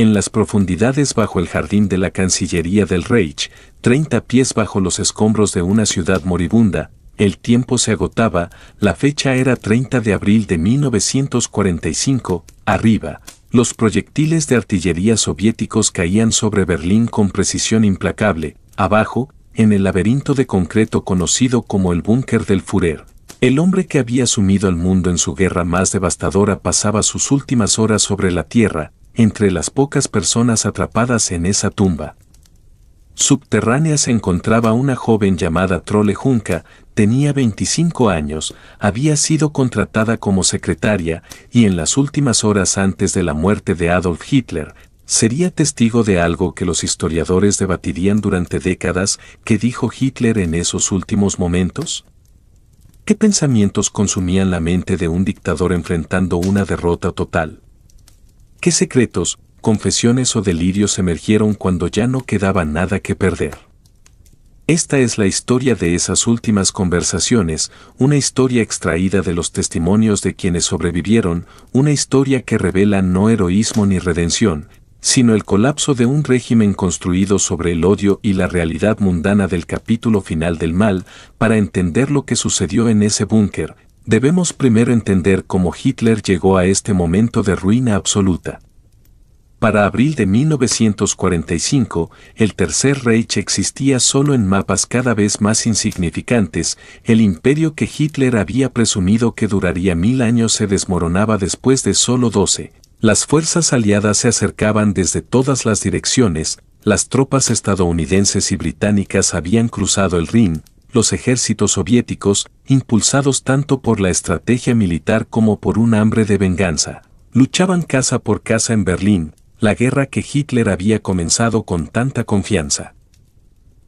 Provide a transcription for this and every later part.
En las profundidades bajo el jardín de la Cancillería del Reich, 30 pies bajo los escombros de una ciudad moribunda, el tiempo se agotaba, la fecha era 30 de abril de 1945, arriba, los proyectiles de artillería soviéticos caían sobre Berlín con precisión implacable, abajo, en el laberinto de concreto conocido como el búnker del Führer. El hombre que había sumido al mundo en su guerra más devastadora pasaba sus últimas horas sobre la tierra, entre las pocas personas atrapadas en esa tumba. Subterránea se encontraba una joven llamada Trolle Juncker, tenía 25 años, había sido contratada como secretaria y en las últimas horas antes de la muerte de Adolf Hitler, sería testigo de algo que los historiadores debatirían durante décadas. ¿Qué dijo Hitler en esos últimos momentos? ¿Qué pensamientos consumían la mente de un dictador enfrentando una derrota total? ¿Qué secretos, confesiones o delirios emergieron cuando ya no quedaba nada que perder? Esta es la historia de esas últimas conversaciones, una historia extraída de los testimonios de quienes sobrevivieron, una historia que revela no heroísmo ni redención, sino el colapso de un régimen construido sobre el odio y la realidad mundana del capítulo final del mal. Para entender lo que sucedió en ese búnker, debemos primero entender cómo Hitler llegó a este momento de ruina absoluta. Para abril de 1945, el Tercer Reich existía solo en mapas cada vez más insignificantes, el imperio que Hitler había presumido que duraría 1000 años se desmoronaba después de solo 12. Las fuerzas aliadas se acercaban desde todas las direcciones, las tropas estadounidenses y británicas habían cruzado el Rin, los ejércitos soviéticos, impulsados tanto por la estrategia militar como por un hambre de venganza, luchaban casa por casa en Berlín, la guerra que Hitler había comenzado con tanta confianza.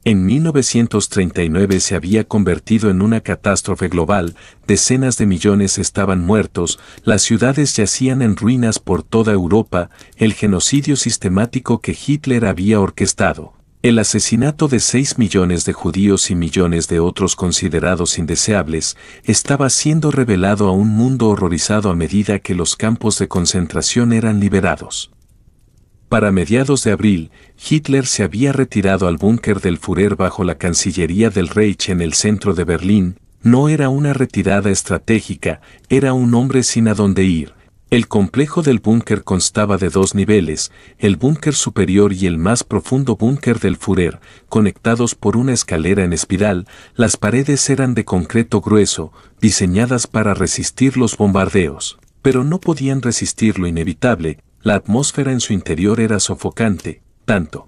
En 1939 se había convertido en una catástrofe global, decenas de millones estaban muertos, las ciudades yacían en ruinas por toda Europa, el genocidio sistemático que Hitler había orquestado, el asesinato de 6 millones de judíos y millones de otros considerados indeseables, estaba siendo revelado a un mundo horrorizado a medida que los campos de concentración eran liberados. Para mediados de abril, Hitler se había retirado al búnker del Führer bajo la Cancillería del Reich en el centro de Berlín. No era una retirada estratégica, era un hombre sin a dónde ir. El complejo del búnker constaba de 2 niveles, el búnker superior y el más profundo búnker del Führer, conectados por una escalera en espiral. Las paredes eran de concreto grueso, diseñadas para resistir los bombardeos, pero no podían resistir lo inevitable. La atmósfera en su interior era sofocante, tanto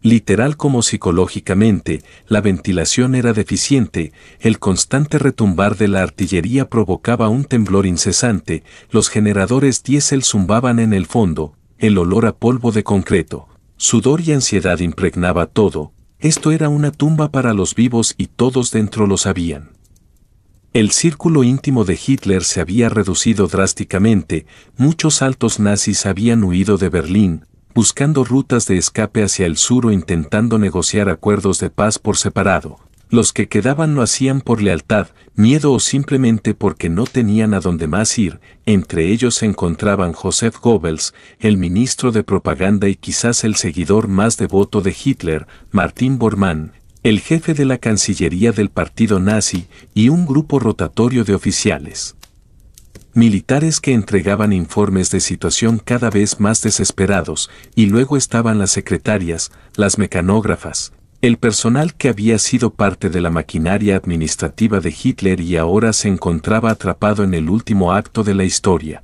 literal como psicológicamente, la ventilación era deficiente, el constante retumbar de la artillería provocaba un temblor incesante, los generadores diésel zumbaban en el fondo, el olor a polvo de concreto, sudor y ansiedad impregnaba todo. Esto era una tumba para los vivos y todos dentro lo sabían. El círculo íntimo de Hitler se había reducido drásticamente, muchos altos nazis habían huido de Berlín, buscando rutas de escape hacia el sur o intentando negociar acuerdos de paz por separado. Los que quedaban lo hacían por lealtad, miedo o simplemente porque no tenían a dónde más ir. Entre ellos se encontraban Joseph Goebbels, el ministro de propaganda y quizás el seguidor más devoto de Hitler, Martin Bormann, el jefe de la Cancillería del partido nazi, y un grupo rotatorio de oficiales militares que entregaban informes de situación cada vez más desesperados, y luego estaban las secretarias, las mecanógrafas, el personal que había sido parte de la maquinaria administrativa de Hitler y ahora se encontraba atrapado en el último acto de la historia.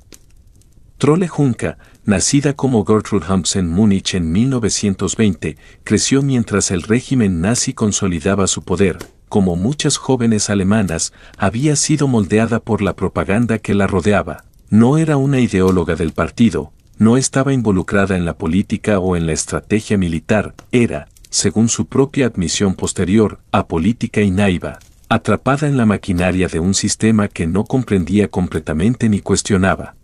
Trolle Juncker, nacida como Gertrude Humps en Múnich en 1920, creció mientras el régimen nazi consolidaba su poder. Como muchas jóvenes alemanas, había sido moldeada por la propaganda que la rodeaba. No era una ideóloga del partido, no estaba involucrada en la política o en la estrategia militar, era, según su propia admisión posterior, apolítica y naiva, atrapada en la maquinaria de un sistema que no comprendía completamente ni cuestionaba.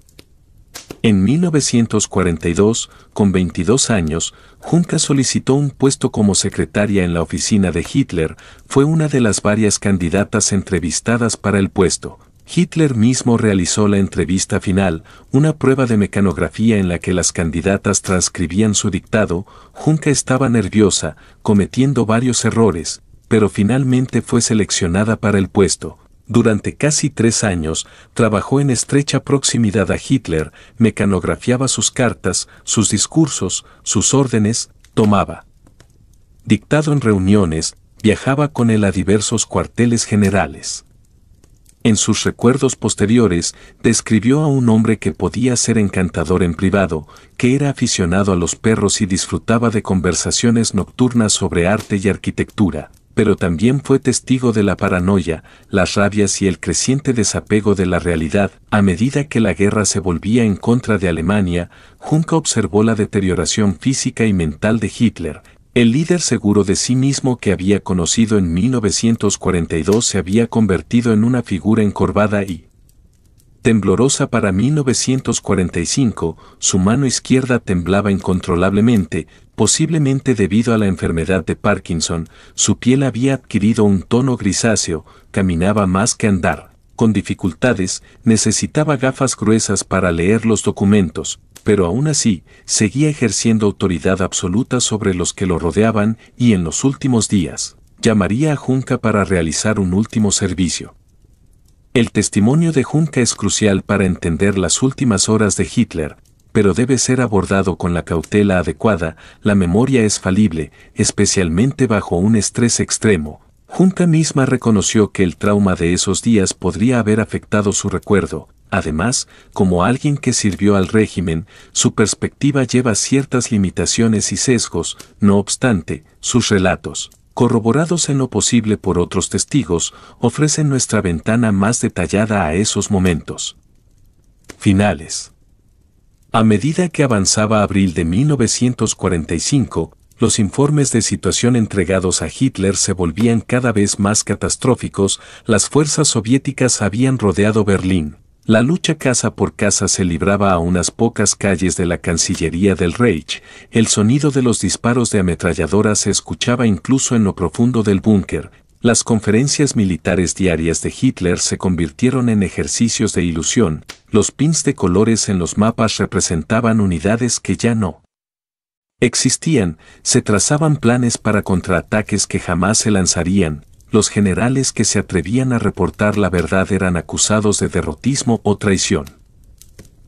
En 1942, con 22 años, Juncker solicitó un puesto como secretaria en la oficina de Hitler, fue una de las varias candidatas entrevistadas para el puesto. Hitler mismo realizó la entrevista final, una prueba de mecanografía en la que las candidatas transcribían su dictado. Junca estaba nerviosa, cometiendo varios errores, pero finalmente fue seleccionada para el puesto. Durante casi 3 años, trabajó en estrecha proximidad a Hitler, mecanografiaba sus cartas, sus discursos, sus órdenes, tomaba dictado en reuniones, viajaba con él a diversos cuarteles generales. En sus recuerdos posteriores, describió a un hombre que podía ser encantador en privado, que era aficionado a los perros y disfrutaba de conversaciones nocturnas sobre arte y arquitectura, pero también fue testigo de la paranoia, las rabias y el creciente desapego de la realidad. A medida que la guerra se volvía en contra de Alemania, Junca observó la deterioración física y mental de Hitler. El líder seguro de sí mismo que había conocido en 1942 se había convertido en una figura encorvada y temblorosa para 1945, su mano izquierda temblaba incontrolablemente, posiblemente debido a la enfermedad de Parkinson, su piel había adquirido un tono grisáceo, caminaba más que andar, con dificultades, necesitaba gafas gruesas para leer los documentos, pero aún así, seguía ejerciendo autoridad absoluta sobre los que lo rodeaban y en los últimos días, llamaría a Junca para realizar un último servicio. El testimonio de Junca es crucial para entender las últimas horas de Hitler, pero debe ser abordado con la cautela adecuada. La memoria es falible, especialmente bajo un estrés extremo. Junca misma reconoció que el trauma de esos días podría haber afectado su recuerdo. Además, como alguien que sirvió al régimen, su perspectiva lleva ciertas limitaciones y sesgos. No obstante, sus relatos, corroborados en lo posible por otros testigos, ofrecen nuestra ventana más detallada a esos momentos finales. A medida que avanzaba abril de 1945, los informes de situación entregados a Hitler se volvían cada vez más catastróficos. Las fuerzas soviéticas habían rodeado Berlín. La lucha casa por casa se libraba a unas pocas calles de la Cancillería del Reich. El sonido de los disparos de ametralladoras se escuchaba incluso en lo profundo del búnker. Las conferencias militares diarias de Hitler se convirtieron en ejercicios de ilusión. Los pins de colores en los mapas representaban unidades que ya no existían. Se trazaban planes para contraataques que jamás se lanzarían. Los generales que se atrevían a reportar la verdad eran acusados de derrotismo o traición.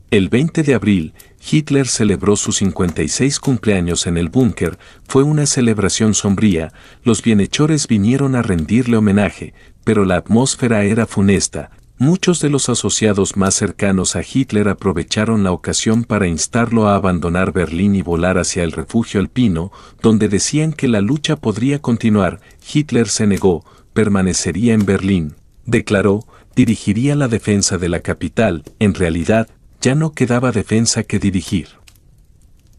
El 20 de abril, Hitler celebró su 56 cumpleaños en el búnker. Fue una celebración sombría. Los bienhechores vinieron a rendirle homenaje, pero la atmósfera era funesta. Muchos de los asociados más cercanos a Hitler aprovecharon la ocasión para instarlo a abandonar Berlín y volar hacia el refugio alpino, donde decían que la lucha podría continuar. Hitler se negó, permanecería en Berlín. Declaró, dirigiría la defensa de la capital. En realidad, ya no quedaba defensa que dirigir.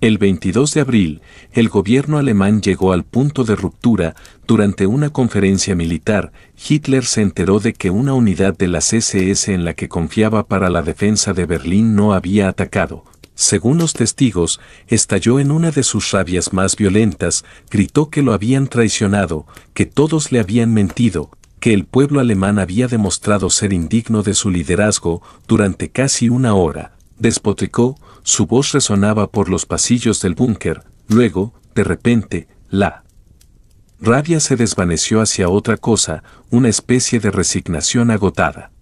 El 22 de abril, el gobierno alemán llegó al punto de ruptura. Durante una conferencia militar, Hitler se enteró de que una unidad de las SS en la que confiaba para la defensa de Berlín no había atacado. Según los testigos, estalló en una de sus rabias más violentas, gritó que lo habían traicionado, que todos le habían mentido, que el pueblo alemán había demostrado ser indigno de su liderazgo. Durante casi una hora, despotricó, su voz resonaba por los pasillos del búnker. Luego, de repente, la rabia se desvaneció hacia otra cosa, una especie de resignación agotada.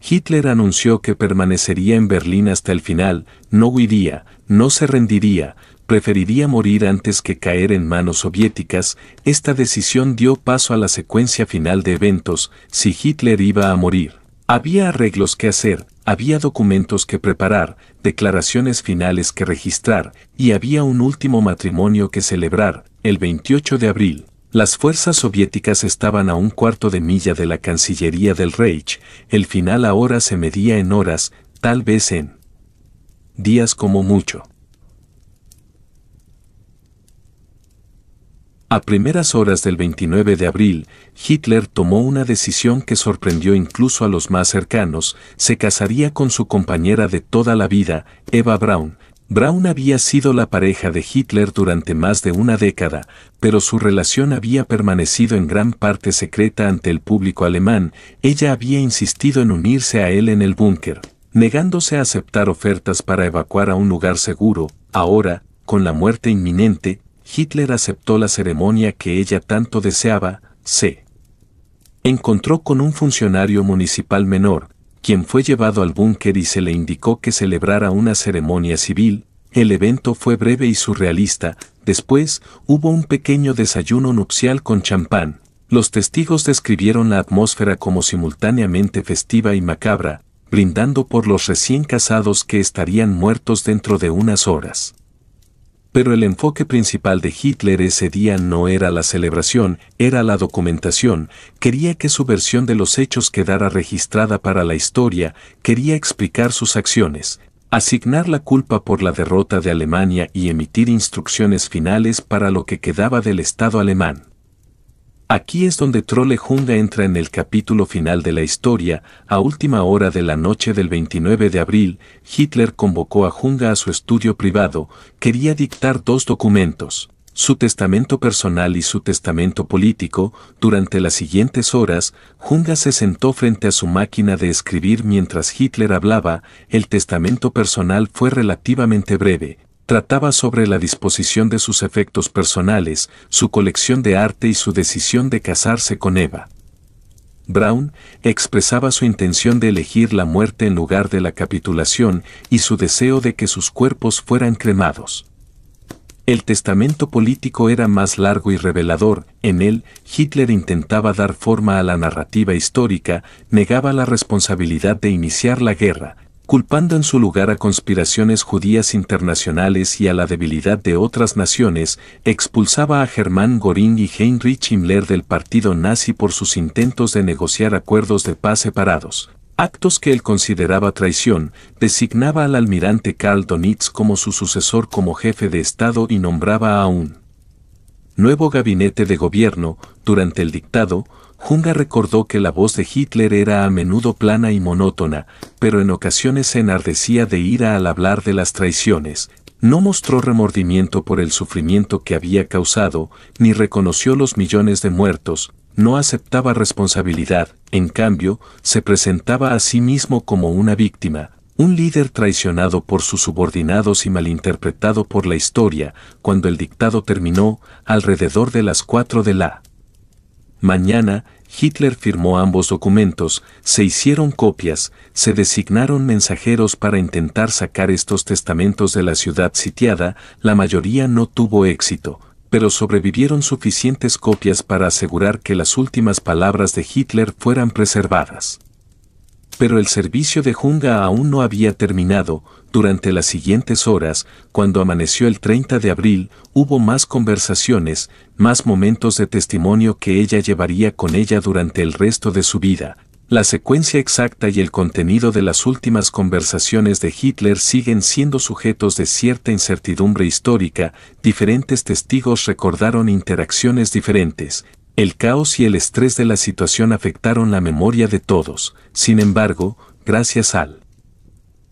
Hitler anunció que permanecería en Berlín hasta el final, no huiría, no se rendiría, preferiría morir antes que caer en manos soviéticas. Esta decisión dio paso a la secuencia final de eventos. Si Hitler iba a morir, había arreglos que hacer, había documentos que preparar, declaraciones finales que registrar, y había un último matrimonio que celebrar. El 28 de abril, las fuerzas soviéticas estaban a un cuarto de milla de la Cancillería del Reich. El final ahora se medía en horas, tal vez en días como mucho. A primeras horas del 29 de abril, Hitler tomó una decisión que sorprendió incluso a los más cercanos. Se casaría con su compañera de toda la vida, Eva Braun. Braun había sido la pareja de Hitler durante más de una década, pero su relación había permanecido en gran parte secreta ante el público alemán. Ella había insistido en unirse a él en el búnker, negándose a aceptar ofertas para evacuar a un lugar seguro. Ahora, con la muerte inminente, Hitler aceptó la ceremonia que ella tanto deseaba. Se encontró con un funcionario municipal menor, quien fue llevado al búnker y se le indicó que celebrara una ceremonia civil. El evento fue breve y surrealista. Después, hubo un pequeño desayuno nupcial con champán. Los testigos describieron la atmósfera como simultáneamente festiva y macabra, brindando por los recién casados que estarían muertos dentro de unas horas. Pero el enfoque principal de Hitler ese día no era la celebración, era la documentación. Quería que su versión de los hechos quedara registrada para la historia, quería explicar sus acciones, asignar la culpa por la derrota de Alemania y emitir instrucciones finales para lo que quedaba del Estado alemán. Aquí es donde Trolle Junga entra en el capítulo final de la historia. A última hora de la noche del 29 de abril, Hitler convocó a Junga a su estudio privado. Quería dictar dos documentos, su testamento personal y su testamento político. Durante las siguientes horas, Junga se sentó frente a su máquina de escribir mientras Hitler hablaba. El testamento personal fue relativamente breve. Trataba sobre la disposición de sus efectos personales, su colección de arte y su decisión de casarse con Eva Braun. Expresaba su intención de elegir la muerte en lugar de la capitulación y su deseo de que sus cuerpos fueran cremados. El testamento político era más largo y revelador. En él, Hitler intentaba dar forma a la narrativa histórica, negaba la responsabilidad de iniciar la guerra, culpando en su lugar a conspiraciones judías internacionales y a la debilidad de otras naciones. Expulsaba a Hermann Göring y Heinrich Himmler del partido nazi por sus intentos de negociar acuerdos de paz separados, actos que él consideraba traición. Designaba al almirante Karl Dönitz como su sucesor como jefe de Estado y nombraba a un nuevo gabinete de gobierno. Durante el dictado, Junga recordó que la voz de Hitler era a menudo plana y monótona, pero en ocasiones se enardecía de ira al hablar de las traiciones. No mostró remordimiento por el sufrimiento que había causado, ni reconoció los millones de muertos, no aceptaba responsabilidad. En cambio, se presentaba a sí mismo como una víctima, un líder traicionado por sus subordinados y malinterpretado por la historia. Cuando el dictado terminó, alrededor de las 4 de la mañana, Hitler firmó ambos documentos, se hicieron copias, se designaron mensajeros para intentar sacar estos testamentos de la ciudad sitiada. La mayoría no tuvo éxito, pero sobrevivieron suficientes copias para asegurar que las últimas palabras de Hitler fueran preservadas. Pero el servicio de Junga aún no había terminado. Durante las siguientes horas, cuando amaneció el 30 de abril, hubo más conversaciones, más momentos de testimonio que ella llevaría con ella durante el resto de su vida. La secuencia exacta y el contenido de las últimas conversaciones de Hitler siguen siendo sujetos de cierta incertidumbre histórica. Diferentes testigos recordaron interacciones diferentes. El caos y el estrés de la situación afectaron la memoria de todos. Sin embargo, gracias al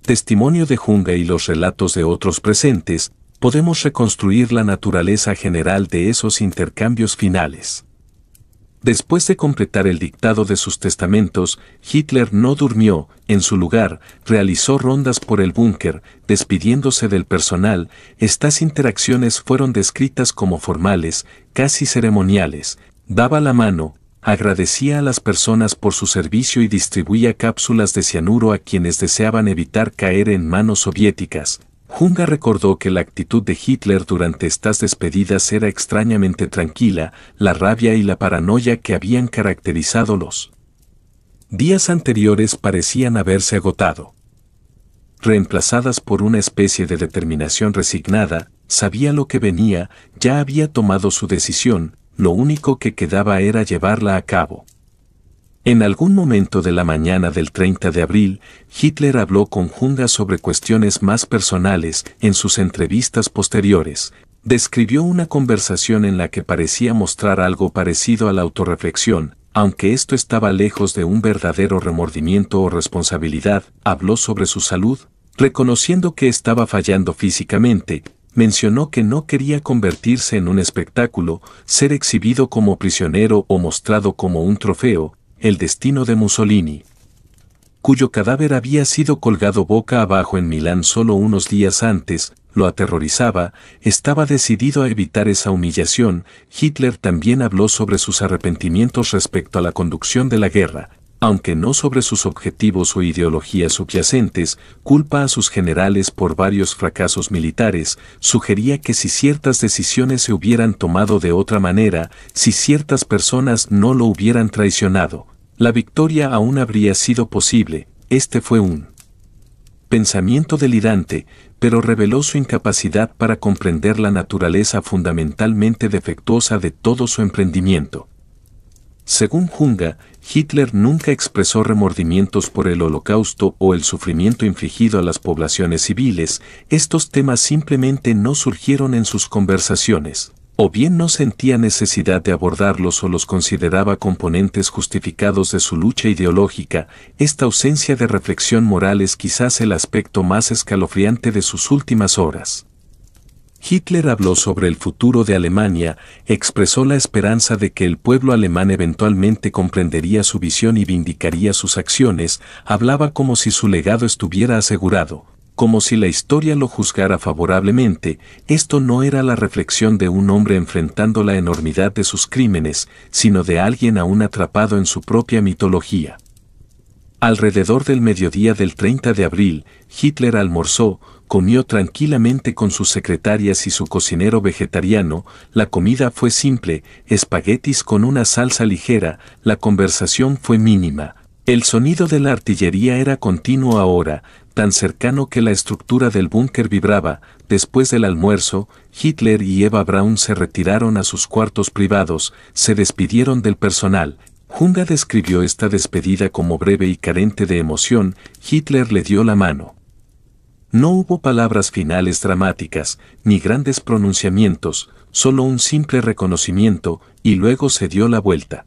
testimonio de Junga y los relatos de otros presentes, podemos reconstruir la naturaleza general de esos intercambios finales. Después de completar el dictado de sus testamentos, Hitler no durmió. En su lugar, realizó rondas por el búnker, despidiéndose del personal. Estas interacciones fueron descritas como formales, casi ceremoniales. Daba la mano, agradecía a las personas por su servicio y distribuía cápsulas de cianuro a quienes deseaban evitar caer en manos soviéticas. Junga recordó que la actitud de Hitler durante estas despedidas era extrañamente tranquila. La rabia y la paranoia que habían caracterizado los días anteriores parecían haberse agotado, reemplazadas por una especie de determinación resignada. Sabía lo que venía, ya había tomado su decisión. Lo único que quedaba era llevarla a cabo. En algún momento de la mañana del 30 de abril, Hitler habló con Junga sobre cuestiones más personales. En sus entrevistas posteriores, describió una conversación en la que parecía mostrar algo parecido a la autorreflexión, aunque esto estaba lejos de un verdadero remordimiento o responsabilidad. Habló sobre su salud. Reconociendo que estaba fallando físicamente, mencionó que no quería convertirse en un espectáculo, ser exhibido como prisionero o mostrado como un trofeo. El destino de Mussolini, cuyo cadáver había sido colgado boca abajo en Milán solo unos días antes, lo aterrorizaba. Estaba decidido a evitar esa humillación. Hitler también habló sobre sus arrepentimientos respecto a la conducción de la guerra, aunque no sobre sus objetivos o ideologías subyacentes. Culpa a sus generales por varios fracasos militares. Sugería que si ciertas decisiones se hubieran tomado de otra manera, si ciertas personas no lo hubieran traicionado, la victoria aún habría sido posible. Este fue un pensamiento delirante, pero reveló su incapacidad para comprender la naturaleza fundamentalmente defectuosa de todo su emprendimiento. Según Junga, Hitler nunca expresó remordimientos por el Holocausto o el sufrimiento infligido a las poblaciones civiles. Estos temas simplemente no surgieron en sus conversaciones. O bien no sentía necesidad de abordarlos o los consideraba componentes justificados de su lucha ideológica. Esta ausencia de reflexión moral es quizás el aspecto más escalofriante de sus últimas horas. Hitler habló sobre el futuro de Alemania, expresó la esperanza de que el pueblo alemán eventualmente comprendería su visión y vindicaría sus acciones. Hablaba como si su legado estuviera asegurado, como si la historia lo juzgara favorablemente. Esto no era la reflexión de un hombre enfrentando la enormidad de sus crímenes, sino de alguien aún atrapado en su propia mitología. Alrededor del mediodía del 30 de abril, Hitler almorzó, comió tranquilamente con sus secretarias y su cocinero vegetariano. La comida fue simple, espaguetis con una salsa ligera. La conversación fue mínima. El sonido de la artillería era continuo ahora, tan cercano que la estructura del búnker vibraba. Después del almuerzo, Hitler y Eva Braun se retiraron a sus cuartos privados, se despidieron del personal. Junga describió esta despedida como breve y carente de emoción. Hitler le dio la mano. No hubo palabras finales dramáticas, ni grandes pronunciamientos, solo un simple reconocimiento, y luego se dio la vuelta.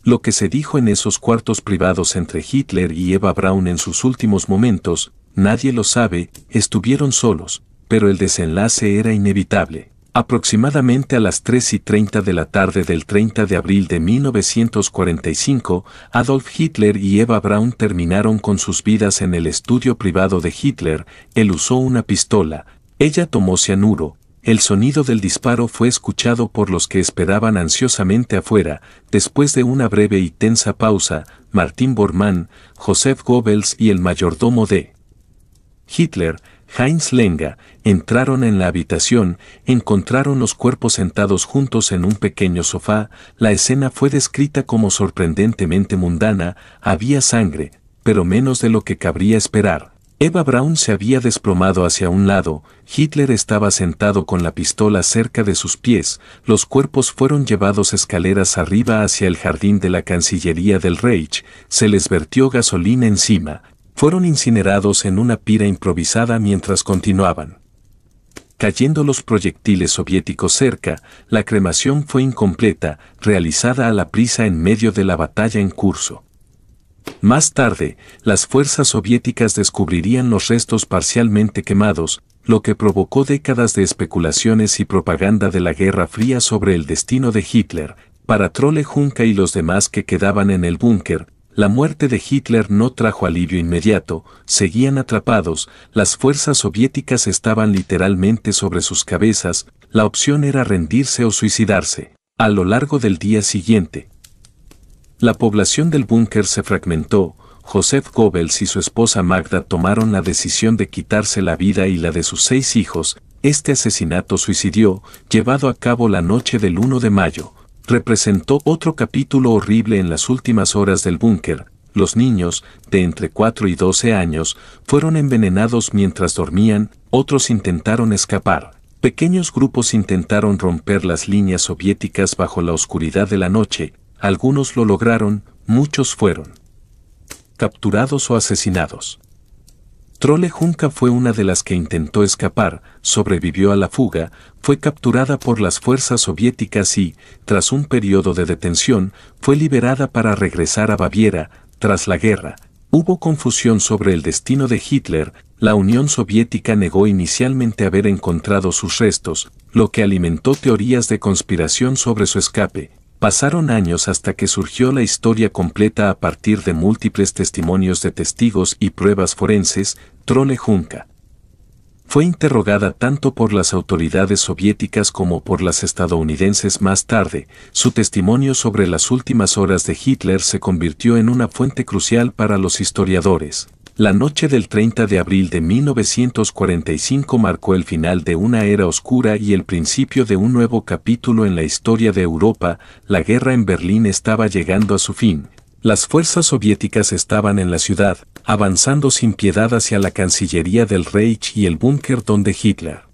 Lo que se dijo en esos cuartos privados entre Hitler y Eva Braun en sus últimos momentos, nadie lo sabe. Estuvieron solos, pero el desenlace era inevitable. Aproximadamente a las 3:30 de la tarde del 30 de abril de 1945, Adolf Hitler y Eva Braun terminaron con sus vidas en el estudio privado de Hitler. Él usó una pistola, ella tomó cianuro. El sonido del disparo fue escuchado por los que esperaban ansiosamente afuera. Después de una breve y tensa pausa, Martin Bormann, Joseph Goebbels y el mayordomo de Hitler, Heinz Lenga, entraron en la habitación. Encontraron los cuerpos sentados juntos en un pequeño sofá. La escena fue descrita como sorprendentemente mundana. Había sangre, pero menos de lo que cabría esperar. Eva Braun se había desplomado hacia un lado. Hitler estaba sentado con la pistola cerca de sus pies. Los cuerpos fueron llevados escaleras arriba hacia el jardín de la Cancillería del Reich. Se les vertió gasolina encima. Fueron incinerados en una pira improvisada mientras continuaban cayendo los proyectiles soviéticos cerca. La cremación fue incompleta, realizada a la prisa en medio de la batalla en curso. Más tarde, las fuerzas soviéticas descubrirían los restos parcialmente quemados, lo que provocó décadas de especulaciones y propaganda de la Guerra Fría sobre el destino de Hitler. Para Trolle Junca y los demás que quedaban en el búnker, la muerte de Hitler no trajo alivio inmediato. Seguían atrapados, las fuerzas soviéticas estaban literalmente sobre sus cabezas. La opción era rendirse o suicidarse. A lo largo del día siguiente, la población del búnker se fragmentó. Joseph Goebbels y su esposa Magda tomaron la decisión de quitarse la vida y la de sus 6 hijos. Este asesinato suicidio, llevado a cabo la noche del 1 de mayo, representó otro capítulo horrible en las últimas horas del búnker. Los niños, de entre 4 y 12 años, fueron envenenados mientras dormían. Otros intentaron escapar. Pequeños grupos intentaron romper las líneas soviéticas bajo la oscuridad de la noche. Algunos lo lograron, muchos fueron capturados o asesinados. Trolle Junca fue una de las que intentó escapar, sobrevivió a la fuga, fue capturada por las fuerzas soviéticas y, tras un periodo de detención, fue liberada para regresar a Baviera. Tras la guerra, hubo confusión sobre el destino de Hitler. La Unión Soviética negó inicialmente haber encontrado sus restos, lo que alimentó teorías de conspiración sobre su escape. Pasaron años hasta que surgió la historia completa a partir de múltiples testimonios de testigos y pruebas forenses. Trolle Junka fue interrogada tanto por las autoridades soviéticas como por las estadounidenses más tarde. Su testimonio sobre las últimas horas de Hitler se convirtió en una fuente crucial para los historiadores. La noche del 30 de abril de 1945 marcó el final de una era oscura y el principio de un nuevo capítulo en la historia de Europa. La guerra en Berlín estaba llegando a su fin. Las fuerzas soviéticas estaban en la ciudad, avanzando sin piedad hacia la Cancillería del Reich y el búnker donde Hitler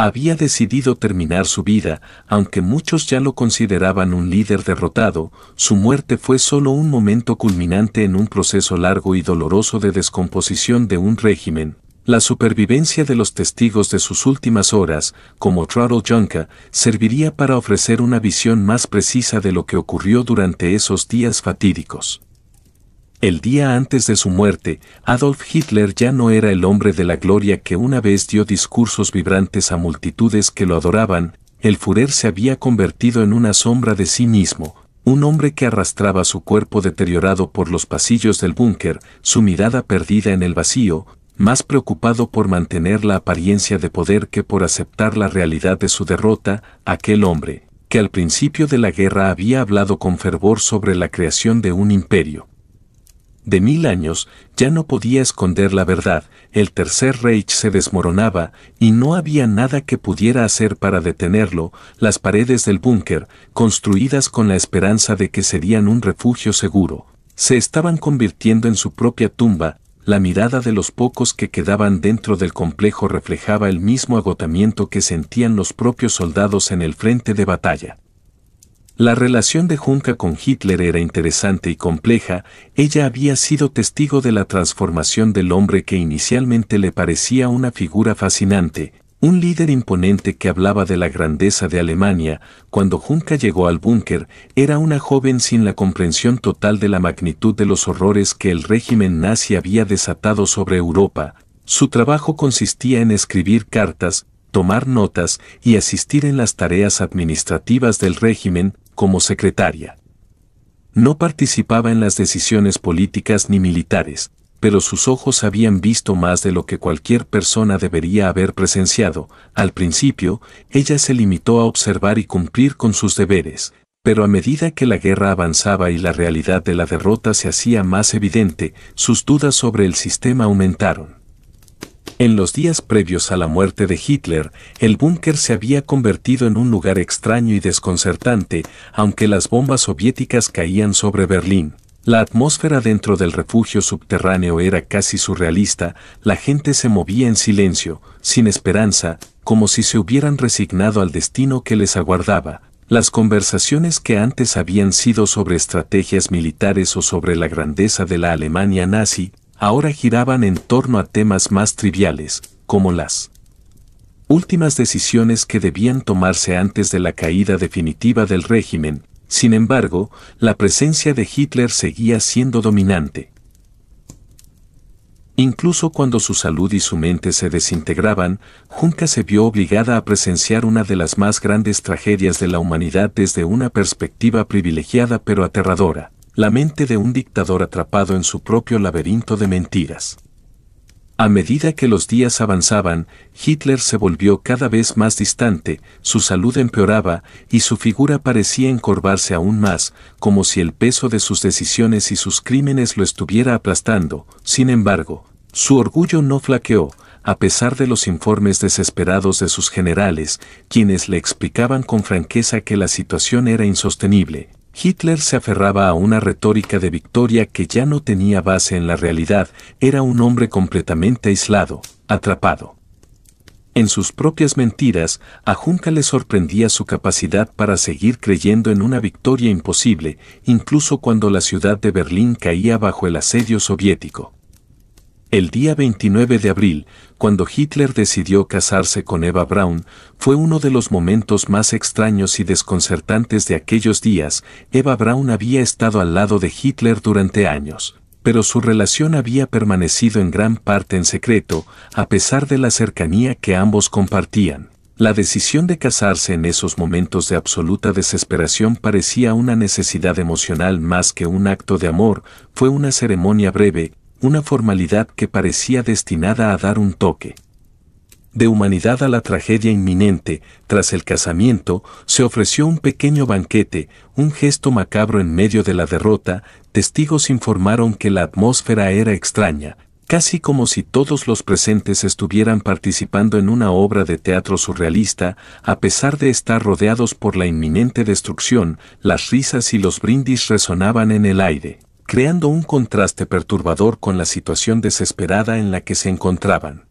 había decidido terminar su vida. Aunque muchos ya lo consideraban un líder derrotado, su muerte fue solo un momento culminante en un proceso largo y doloroso de descomposición de un régimen. La supervivencia de los testigos de sus últimas horas, como Trolle Junka, serviría para ofrecer una visión más precisa de lo que ocurrió durante esos días fatídicos. El día antes de su muerte, Adolf Hitler ya no era el hombre de la gloria que una vez dio discursos vibrantes a multitudes que lo adoraban. El Führer se había convertido en una sombra de sí mismo, un hombre que arrastraba su cuerpo deteriorado por los pasillos del búnker, su mirada perdida en el vacío, más preocupado por mantener la apariencia de poder que por aceptar la realidad de su derrota. Aquel hombre, que al principio de la guerra había hablado con fervor sobre la creación de un imperio de 1000 años, ya no podía esconder la verdad. El Tercer Reich se desmoronaba y no había nada que pudiera hacer para detenerlo. Las paredes del búnker, construidas con la esperanza de que serían un refugio seguro, se estaban convirtiendo en su propia tumba. La mirada de los pocos que quedaban dentro del complejo reflejaba el mismo agotamiento que sentían los propios soldados en el frente de batalla. La relación de Junka con Hitler era interesante y compleja. Ella había sido testigo de la transformación del hombre que inicialmente le parecía una figura fascinante, un líder imponente que hablaba de la grandeza de Alemania. Cuando Junka llegó al búnker, era una joven sin la comprensión total de la magnitud de los horrores que el régimen nazi había desatado sobre Europa. Su trabajo consistía en escribir cartas, tomar notas y asistir en las tareas administrativas del régimen. Como secretaria, no participaba en las decisiones políticas ni militares, pero sus ojos habían visto más de lo que cualquier persona debería haber presenciado. Al principio, ella se limitó a observar y cumplir con sus deberes, pero a medida que la guerra avanzaba y la realidad de la derrota se hacía más evidente, sus dudas sobre el sistema aumentaron. En los días previos a la muerte de Hitler, el búnker se había convertido en un lugar extraño y desconcertante. Aunque las bombas soviéticas caían sobre Berlín, la atmósfera dentro del refugio subterráneo era casi surrealista. La gente se movía en silencio, sin esperanza, como si se hubieran resignado al destino que les aguardaba. Las conversaciones que antes habían sido sobre estrategias militares o sobre la grandeza de la Alemania nazi, ahora giraban en torno a temas más triviales, como las últimas decisiones que debían tomarse antes de la caída definitiva del régimen. Sin embargo, la presencia de Hitler seguía siendo dominante. Incluso cuando su salud y su mente se desintegraban, Junka se vio obligada a presenciar una de las más grandes tragedias de la humanidad desde una perspectiva privilegiada pero aterradora. La mente de un dictador atrapado en su propio laberinto de mentiras. A medida que los días avanzaban, Hitler se volvió cada vez más distante, su salud empeoraba y su figura parecía encorvarse aún más, como si el peso de sus decisiones y sus crímenes lo estuviera aplastando. Sin embargo, su orgullo no flaqueó, a pesar de los informes desesperados de sus generales, quienes le explicaban con franqueza que la situación era insostenible. Hitler se aferraba a una retórica de victoria que ya no tenía base en la realidad. Era un hombre completamente aislado, atrapado en sus propias mentiras. A Junka le sorprendía su capacidad para seguir creyendo en una victoria imposible, incluso cuando la ciudad de Berlín caía bajo el asedio soviético. El día 29 de abril, cuando Hitler decidió casarse con Eva Braun, fue uno de los momentos más extraños y desconcertantes de aquellos días. Eva Braun había estado al lado de Hitler durante años. pero su relación había permanecido en gran parte en secreto, a pesar de la cercanía que ambos compartían. La decisión de casarse en esos momentos de absoluta desesperación parecía una necesidad emocional más que un acto de amor. Fue una ceremonia breve, una formalidad que parecía destinada a dar un toque de humanidad a la tragedia inminente. Tras el casamiento, se ofreció un pequeño banquete, un gesto macabro en medio de la derrota. Testigos informaron que la atmósfera era extraña, casi como si todos los presentes estuvieran participando en una obra de teatro surrealista. A pesar de estar rodeados por la inminente destrucción, las risas y los brindis resonaban en el aire, creando un contraste perturbador con la situación desesperada en la que se encontraban.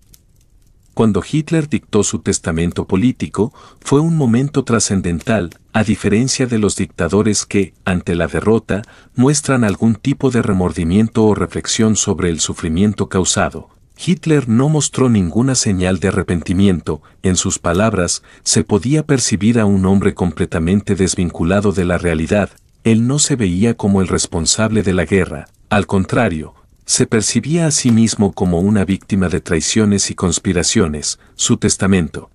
Cuando Hitler dictó su testamento político, fue un momento trascendental, a diferencia de los dictadores que, ante la derrota, muestran algún tipo de remordimiento o reflexión sobre el sufrimiento causado. Hitler no mostró ninguna señal de arrepentimiento. En sus palabras, se podía percibir a un hombre completamente desvinculado de la realidad. Él no se veía como el responsable de la guerra, al contrario, se percibía a sí mismo como una víctima de traiciones y conspiraciones. Su testamento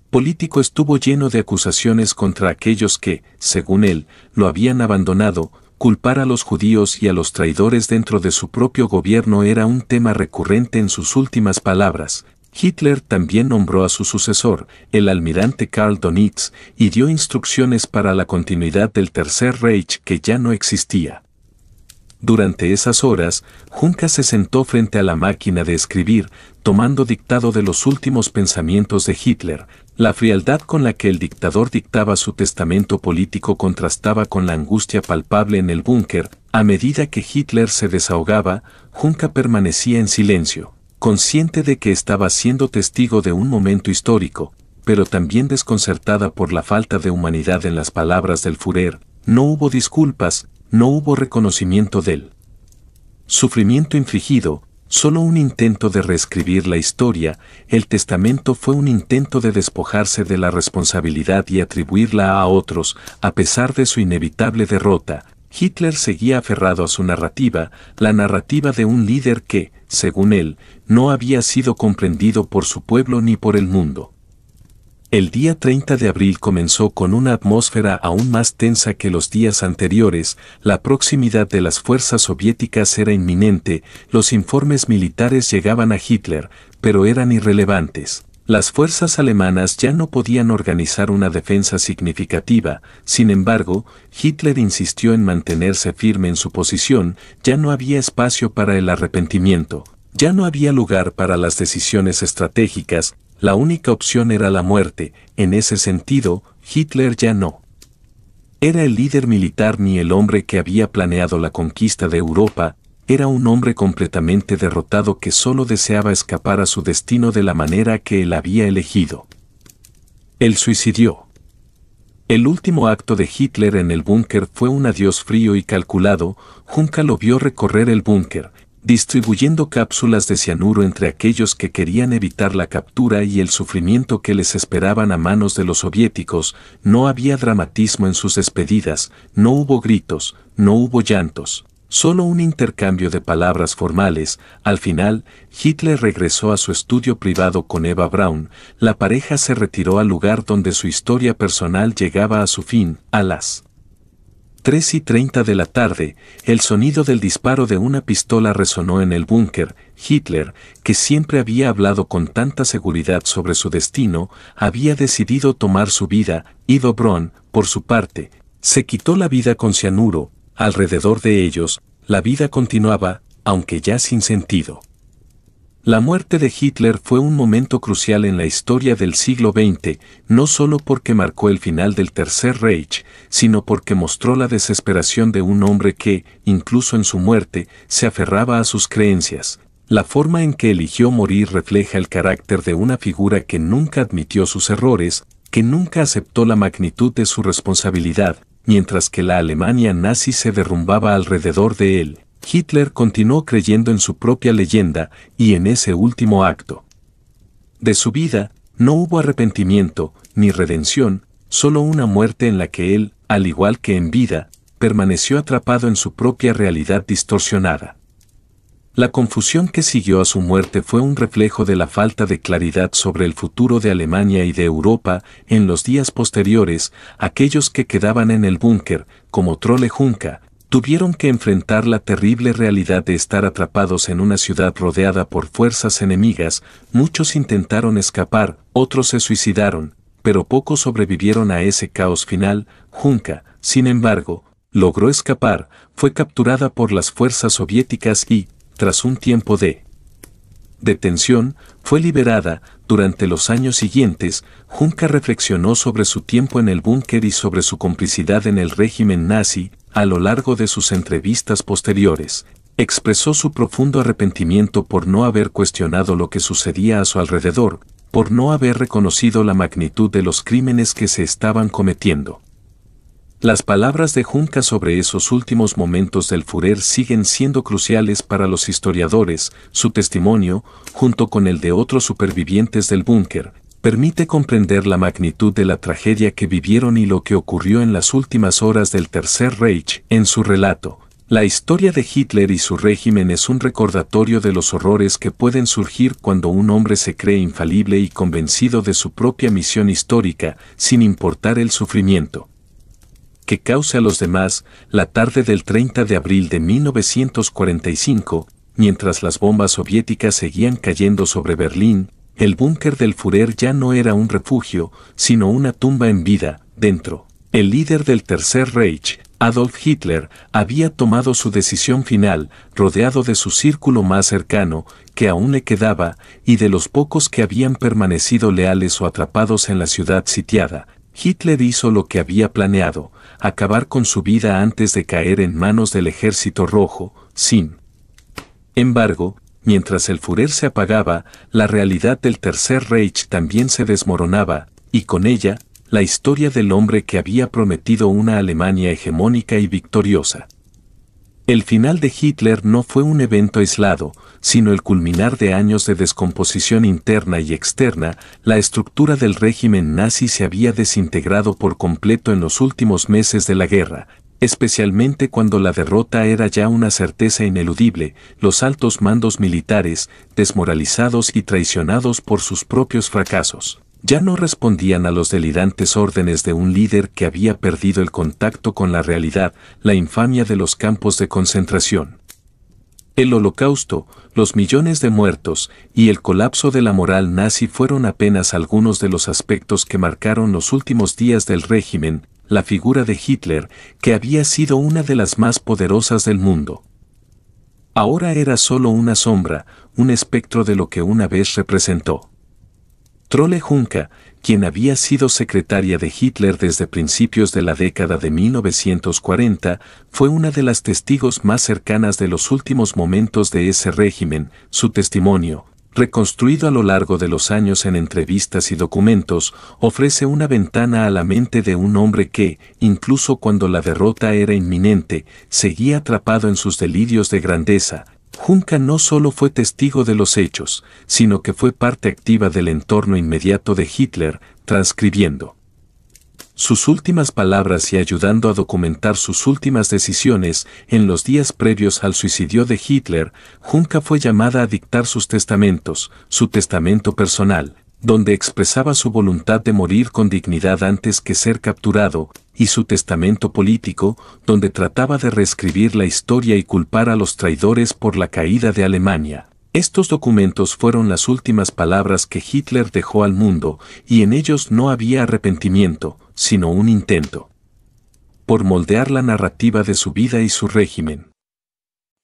político estuvo lleno de acusaciones contra aquellos que, según él, lo habían abandonado. Culpar a los judíos y a los traidores dentro de su propio gobierno era un tema recurrente en sus últimas palabras. Hitler también nombró a su sucesor, el almirante Karl Dönitz, y dio instrucciones para la continuidad del Tercer Reich que ya no existía. Durante esas horas, Juncker se sentó frente a la máquina de escribir, tomando dictado de los últimos pensamientos de Hitler. La frialdad con la que el dictador dictaba su testamento político contrastaba con la angustia palpable en el búnker. A medida que Hitler se desahogaba, Juncker permanecía en silencio, consciente de que estaba siendo testigo de un momento histórico, pero también desconcertada por la falta de humanidad en las palabras del Führer. No hubo disculpas, no hubo reconocimiento del sufrimiento infligido, solo un intento de reescribir la historia. El testamento fue un intento de despojarse de la responsabilidad y atribuirla a otros. A pesar de su inevitable derrota, Hitler seguía aferrado a su narrativa, la narrativa de un líder que, según él, no había sido comprendido por su pueblo ni por el mundo. El día 30 de abril comenzó con una atmósfera aún más tensa que los días anteriores. La proximidad de las fuerzas soviéticas era inminente. Los informes militares llegaban a Hitler, pero eran irrelevantes. Las fuerzas alemanas ya no podían organizar una defensa significativa. Sin embargo, Hitler insistió en mantenerse firme en su posición. Ya no había espacio para el arrepentimiento. Ya no había lugar para las decisiones estratégicas. La única opción era la muerte. En ese sentido, Hitler ya no era el líder militar ni el hombre que había planeado la conquista de Europa. Era un hombre completamente derrotado que solo deseaba escapar a su destino de la manera que él había elegido. El suicidio. El último acto de Hitler en el búnker fue un adiós frío y calculado. Juncker lo vio recorrer el búnker, distribuyendo cápsulas de cianuro entre aquellos que querían evitar la captura y el sufrimiento que les esperaban a manos de los soviéticos. No había dramatismo en sus despedidas, no hubo gritos, no hubo llantos, solo un intercambio de palabras formales. Al final, Hitler regresó a su estudio privado con Eva Braun. La pareja se retiró al lugar donde su historia personal llegaba a su fin. A las 3:30 de la tarde, el sonido del disparo de una pistola resonó en el búnker. Hitler, que siempre había hablado con tanta seguridad sobre su destino, había decidido tomar su vida. Eva Braun, por su parte, se quitó la vida con cianuro. Alrededor de ellos, la vida continuaba, aunque ya sin sentido. La muerte de Hitler fue un momento crucial en la historia del siglo XX, no solo porque marcó el final del Tercer Reich, sino porque mostró la desesperación de un hombre que, incluso en su muerte, se aferraba a sus creencias. La forma en que eligió morir refleja el carácter de una figura que nunca admitió sus errores, que nunca aceptó la magnitud de su responsabilidad. Mientras que la Alemania nazi se derrumbaba alrededor de él, Hitler continuó creyendo en su propia leyenda, y en ese último acto de su vida, no hubo arrepentimiento, ni redención, solo una muerte en la que él, al igual que en vida, permaneció atrapado en su propia realidad distorsionada. La confusión que siguió a su muerte fue un reflejo de la falta de claridad sobre el futuro de Alemania y de Europa. En los días posteriores, aquellos que quedaban en el búnker, como Trolle Junca, tuvieron que enfrentar la terrible realidad de estar atrapados en una ciudad rodeada por fuerzas enemigas. Muchos intentaron escapar, otros se suicidaron, pero pocos sobrevivieron a ese caos final. Junca, sin embargo, logró escapar, fue capturada por las fuerzas soviéticas y, tras un tiempo de detención, fue liberada. Durante los años siguientes, Junca reflexionó sobre su tiempo en el búnker y sobre su complicidad en el régimen nazi. A lo largo de sus entrevistas posteriores, expresó su profundo arrepentimiento por no haber cuestionado lo que sucedía a su alrededor, por no haber reconocido la magnitud de los crímenes que se estaban cometiendo. Las palabras de Junca sobre esos últimos momentos del Führer siguen siendo cruciales para los historiadores. Su testimonio, junto con el de otros supervivientes del búnker, permite comprender la magnitud de la tragedia que vivieron y lo que ocurrió en las últimas horas del Tercer Reich. En su relato, la historia de Hitler y su régimen es un recordatorio de los horrores que pueden surgir cuando un hombre se cree infalible y convencido de su propia misión histórica, sin importar el sufrimiento que cause a los demás. La tarde del 30 de abril de 1945, mientras las bombas soviéticas seguían cayendo sobre Berlín, el búnker del Führer ya no era un refugio, sino una tumba en vida. Dentro, el líder del Tercer Reich, Adolf Hitler, había tomado su decisión final, rodeado de su círculo más cercano, que aún le quedaba, y de los pocos que habían permanecido leales o atrapados en la ciudad sitiada. Hitler hizo lo que había planeado, acabar con su vida antes de caer en manos del Ejército Rojo. Sin embargo, mientras el Führer se apagaba, la realidad del Tercer Reich también se desmoronaba, y con ella, la historia del hombre que había prometido una Alemania hegemónica y victoriosa. El final de Hitler no fue un evento aislado, sino el culminar de años de descomposición interna y externa. La estructura del régimen nazi se había desintegrado por completo en los últimos meses de la guerra, especialmente cuando la derrota era ya una certeza ineludible. Los altos mandos militares, desmoralizados y traicionados por sus propios fracasos, ya no respondían a los delirantes órdenes de un líder que había perdido el contacto con la realidad. La infamia de los campos de concentración, el Holocausto, los millones de muertos y el colapso de la moral nazi fueron apenas algunos de los aspectos que marcaron los últimos días del régimen. La figura de Hitler, que había sido una de las más poderosas del mundo, ahora era solo una sombra, un espectro de lo que una vez representó. Trolle Junca, quien había sido secretaria de Hitler desde principios de la década de 1940, fue una de las testigos más cercanas de los últimos momentos de ese régimen. Su testimonio, reconstruido a lo largo de los años en entrevistas y documentos, ofrece una ventana a la mente de un hombre que, incluso cuando la derrota era inminente, seguía atrapado en sus delirios de grandeza. Junca no solo fue testigo de los hechos, sino que fue parte activa del entorno inmediato de Hitler, transcribiendo sus últimas palabras y ayudando a documentar sus últimas decisiones. En los días previos al suicidio de Hitler, Junca fue llamada a dictar sus testamentos, su testamento personal, donde expresaba su voluntad de morir con dignidad antes que ser capturado, y su testamento político, donde trataba de reescribir la historia y culpar a los traidores por la caída de Alemania. Estos documentos fueron las últimas palabras que Hitler dejó al mundo, y en ellos no había arrepentimiento, sino un intento por moldear la narrativa de su vida y su régimen.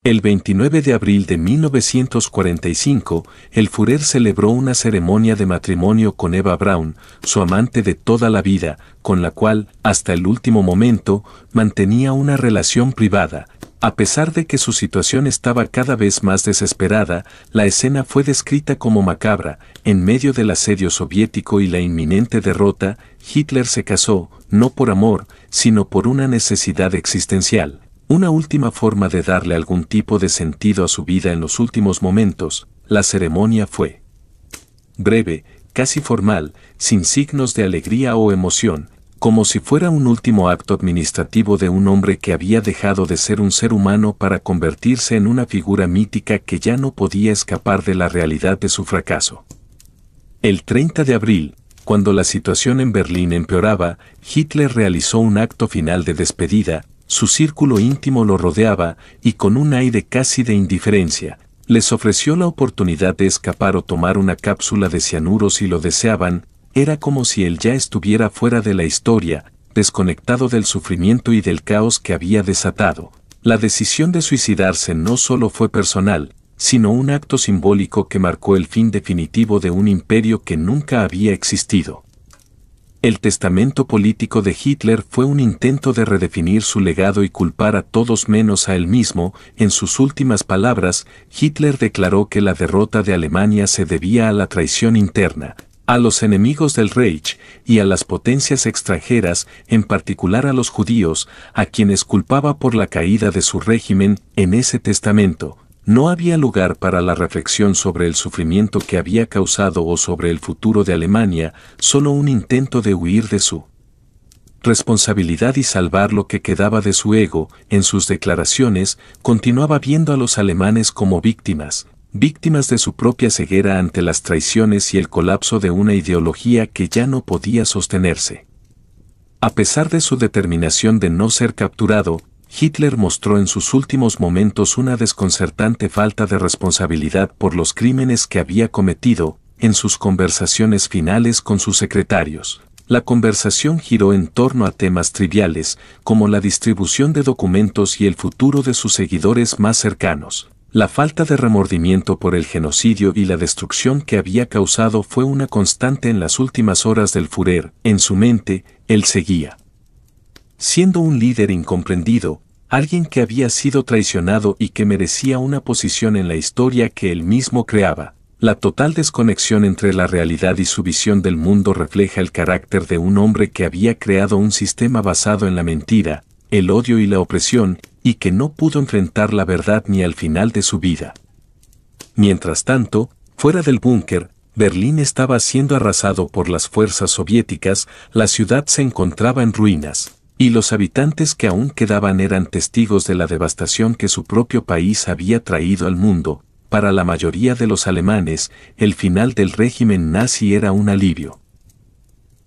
El 29 de abril de 1945, el Führer celebró una ceremonia de matrimonio con Eva Braun, su amante de toda la vida, con la cual, hasta el último momento, mantenía una relación privada. A pesar de que su situación estaba cada vez más desesperada, la escena fue descrita como macabra. En medio del asedio soviético y la inminente derrota, Hitler se casó, no por amor, sino por una necesidad existencial. Una última forma de darle algún tipo de sentido a su vida en los últimos momentos. La ceremonia fue breve, casi formal, sin signos de alegría o emoción. como si fuera un último acto administrativo de un hombre que había dejado de ser un ser humano para convertirse en una figura mítica que ya no podía escapar de la realidad de su fracaso. El 30 de abril, cuando la situación en Berlín empeoraba, Hitler realizó un acto final de despedida, su círculo íntimo lo rodeaba y con un aire casi de indiferencia, les ofreció la oportunidad de escapar o tomar una cápsula de cianuro si lo deseaban. Era como si él ya estuviera fuera de la historia, desconectado del sufrimiento y del caos que había desatado. La decisión de suicidarse no solo fue personal, sino un acto simbólico que marcó el fin definitivo de un imperio que nunca había existido. El testamento político de Hitler fue un intento de redefinir su legado y culpar a todos menos a él mismo. En sus últimas palabras, Hitler declaró que la derrota de Alemania se debía a la traición interna, a los enemigos del Reich y a las potencias extranjeras, en particular a los judíos, a quienes culpaba por la caída de su régimen. En ese testamento, no había lugar para la reflexión sobre el sufrimiento que había causado o sobre el futuro de Alemania, solo un intento de huir de su responsabilidad y salvar lo que quedaba de su ego. En sus declaraciones, continuaba viendo a los alemanes como víctimas de su propia ceguera ante las traiciones y el colapso de una ideología que ya no podía sostenerse. A pesar de su determinación de no ser capturado, Hitler mostró en sus últimos momentos una desconcertante falta de responsabilidad por los crímenes que había cometido. En sus conversaciones finales con sus secretarios, la conversación giró en torno a temas triviales, como la distribución de documentos y el futuro de sus seguidores más cercanos. La falta de remordimiento por el genocidio y la destrucción que había causado fue una constante en las últimas horas del Führer. En su mente, él seguía siendo un líder incomprendido, alguien que había sido traicionado y que merecía una posición en la historia que él mismo creaba. La total desconexión entre la realidad y su visión del mundo refleja el carácter de un hombre que había creado un sistema basado en la mentira, el odio y la opresión, y que no pudo enfrentar la verdad ni al final de su vida. Mientras tanto, fuera del búnker, Berlín estaba siendo arrasado por las fuerzas soviéticas, la ciudad se encontraba en ruinas, y los habitantes que aún quedaban eran testigos de la devastación que su propio país había traído al mundo. Para la mayoría de los alemanes, el final del régimen nazi era un alivio.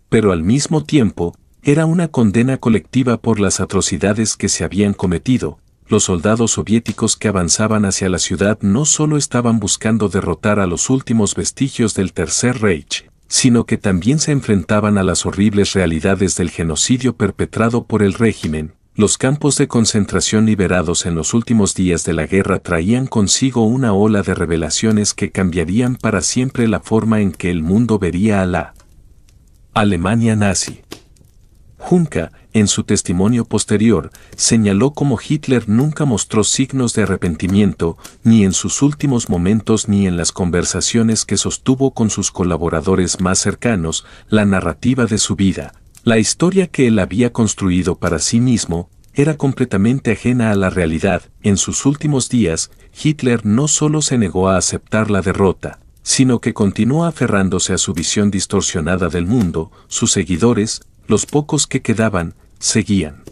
Pero al mismo tiempo, era una condena colectiva por las atrocidades que se habían cometido. Los soldados soviéticos que avanzaban hacia la ciudad no solo estaban buscando derrotar a los últimos vestigios del Tercer Reich, sino que también se enfrentaban a las horribles realidades del genocidio perpetrado por el régimen. Los campos de concentración liberados en los últimos días de la guerra traían consigo una ola de revelaciones que cambiarían para siempre la forma en que el mundo vería a la Alemania nazi. Juncker, en su testimonio posterior, señaló cómo Hitler nunca mostró signos de arrepentimiento, ni en sus últimos momentos ni en las conversaciones que sostuvo con sus colaboradores más cercanos. La narrativa de su vida, la historia que él había construido para sí mismo, era completamente ajena a la realidad. En sus últimos días, Hitler no solo se negó a aceptar la derrota, sino que continuó aferrándose a su visión distorsionada del mundo. Sus seguidores, los pocos que quedaban, seguían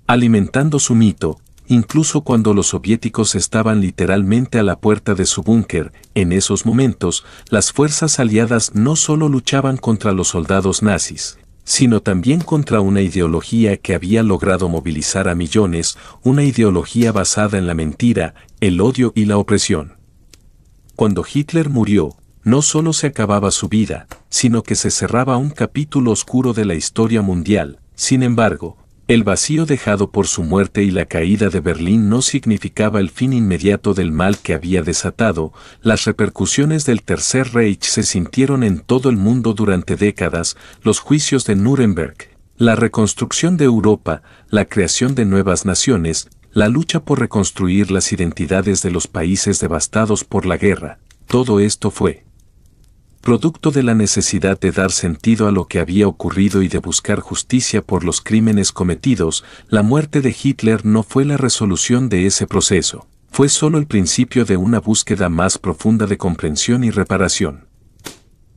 alimentando su mito, incluso cuando los soviéticos estaban literalmente a la puerta de su búnker. En esos momentos, las fuerzas aliadas no solo luchaban contra los soldados nazis, sino también contra una ideología que había logrado movilizar a millones, una ideología basada en la mentira, el odio y la opresión. Cuando Hitler murió, no solo se acababa su vida, sino que se cerraba un capítulo oscuro de la historia mundial. Sin embargo, el vacío dejado por su muerte y la caída de Berlín no significaba el fin inmediato del mal que había desatado. Las repercusiones del Tercer Reich se sintieron en todo el mundo durante décadas: los juicios de Nuremberg, la reconstrucción de Europa, la creación de nuevas naciones, la lucha por reconstruir las identidades de los países devastados por la guerra. Todo esto fue producto de la necesidad de dar sentido a lo que había ocurrido y de buscar justicia por los crímenes cometidos. La muerte de Hitler no fue la resolución de ese proceso, fue solo el principio de una búsqueda más profunda de comprensión y reparación.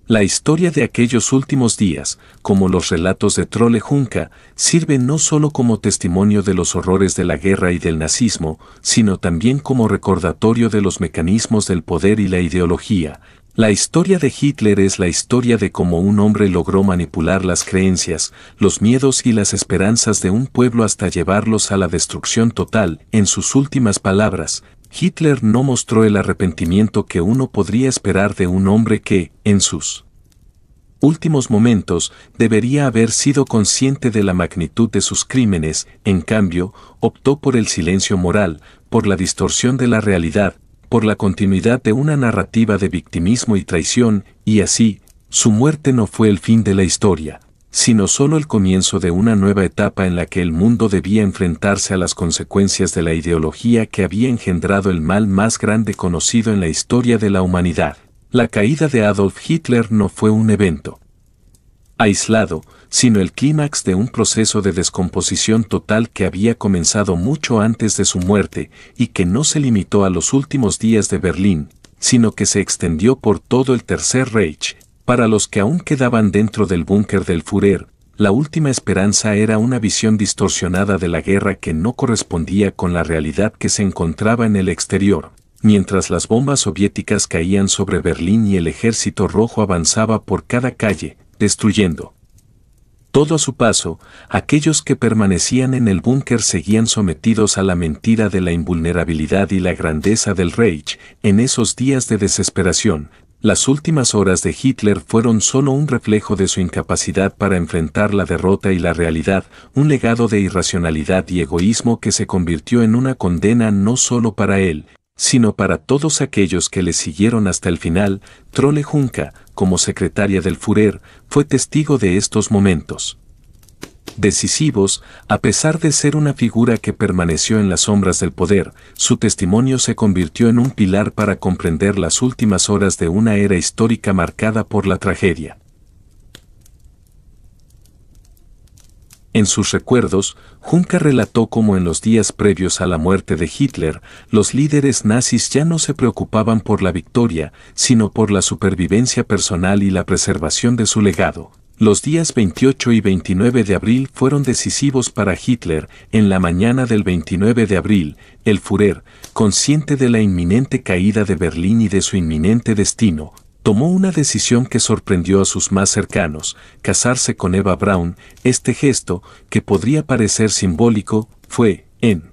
La historia de aquellos últimos días, como los relatos de Trolle Junca, sirve no solo como testimonio de los horrores de la guerra y del nazismo, sino también como recordatorio de los mecanismos del poder y la ideología. La historia de Hitler es la historia de cómo un hombre logró manipular las creencias, los miedos y las esperanzas de un pueblo hasta llevarlos a la destrucción total. En sus últimas palabras, Hitler no mostró el arrepentimiento que uno podría esperar de un hombre que, en sus últimos momentos, debería haber sido consciente de la magnitud de sus crímenes. En cambio, optó por el silencio moral, por la distorsión de la realidad, por la continuidad de una narrativa de victimismo y traición, y así, su muerte no fue el fin de la historia, sino solo el comienzo de una nueva etapa en la que el mundo debía enfrentarse a las consecuencias de la ideología que había engendrado el mal más grande conocido en la historia de la humanidad. La caída de Adolf Hitler no fue un evento aislado, sino el clímax de un proceso de descomposición total que había comenzado mucho antes de su muerte y que no se limitó a los últimos días de Berlín, sino que se extendió por todo el Tercer Reich. Para los que aún quedaban dentro del búnker del Führer, la última esperanza era una visión distorsionada de la guerra que no correspondía con la realidad que se encontraba en el exterior. Mientras las bombas soviéticas caían sobre Berlín y el ejército rojo avanzaba por cada calle, destruyendo todo a su paso, aquellos que permanecían en el búnker seguían sometidos a la mentira de la invulnerabilidad y la grandeza del Reich. En esos días de desesperación, las últimas horas de Hitler fueron solo un reflejo de su incapacidad para enfrentar la derrota y la realidad, un legado de irracionalidad y egoísmo que se convirtió en una condena no solo para él, sino para todos aquellos que le siguieron hasta el final. Trolle Junca, como secretaria del Führer, fue testigo de estos momentos decisivos. A pesar de ser una figura que permaneció en las sombras del poder, su testimonio se convirtió en un pilar para comprender las últimas horas de una era histórica marcada por la tragedia. En sus recuerdos, Junca relató cómo en los días previos a la muerte de Hitler, los líderes nazis ya no se preocupaban por la victoria, sino por la supervivencia personal y la preservación de su legado. Los días 28 y 29 de abril fueron decisivos para Hitler. En la mañana del 29 de abril, el Führer, consciente de la inminente caída de Berlín y de su inminente destino, tomó una decisión que sorprendió a sus más cercanos: casarse con Eva Braun. Este gesto, que podría parecer simbólico, fue, en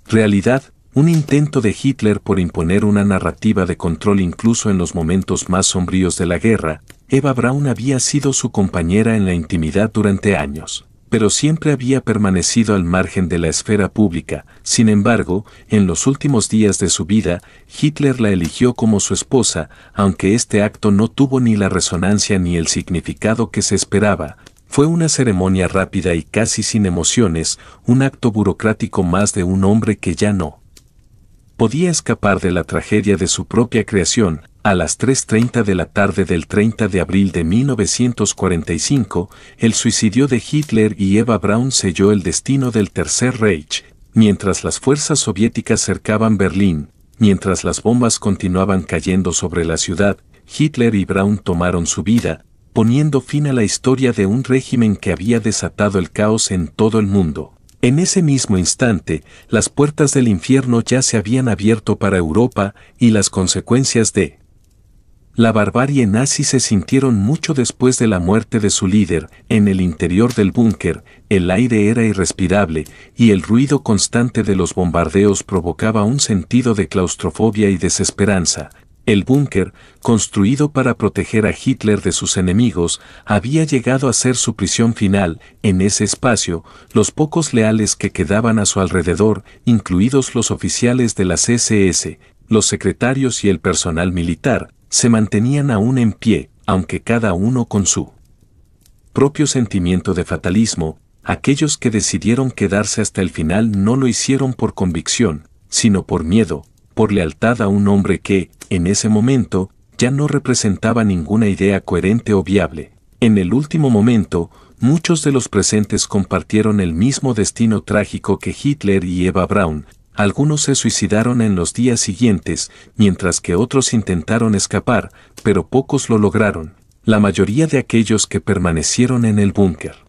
realidad, un intento de Hitler por imponer una narrativa de control incluso en los momentos más sombríos de la guerra. Eva Braun había sido su compañera en la intimidad durante años, pero siempre había permanecido al margen de la esfera pública. Sin embargo, en los últimos días de su vida, Hitler la eligió como su esposa, aunque este acto no tuvo ni la resonancia ni el significado que se esperaba. Fue una ceremonia rápida y casi sin emociones, un acto burocrático más de un hombre que ya no podía escapar de la tragedia de su propia creación. A las 3:30 de la tarde del 30 de abril de 1945, el suicidio de Hitler y Eva Braun selló el destino del Tercer Reich. Mientras las fuerzas soviéticas cercaban Berlín, mientras las bombas continuaban cayendo sobre la ciudad, Hitler y Braun tomaron su vida, poniendo fin a la historia de un régimen que había desatado el caos en todo el mundo. En ese mismo instante, las puertas del infierno ya se habían abierto para Europa, y las consecuencias de la barbarie nazi se sintieron mucho después de la muerte de su líder. En el interior del búnker, el aire era irrespirable, y el ruido constante de los bombardeos provocaba un sentido de claustrofobia y desesperanza. El búnker, construido para proteger a Hitler de sus enemigos, había llegado a ser su prisión final. En ese espacio, los pocos leales que quedaban a su alrededor, incluidos los oficiales de las SS, los secretarios y el personal militar, se mantenían aún en pie, aunque cada uno con su propio sentimiento de fatalismo. Aquellos que decidieron quedarse hasta el final no lo hicieron por convicción, sino por miedo, por lealtad a un hombre que, en ese momento, ya no representaba ninguna idea coherente o viable. En el último momento, muchos de los presentes compartieron el mismo destino trágico que Hitler y Eva Braun. Algunos se suicidaron en los días siguientes, mientras que otros intentaron escapar, pero pocos lo lograron. La mayoría de aquellos que permanecieron en el búnker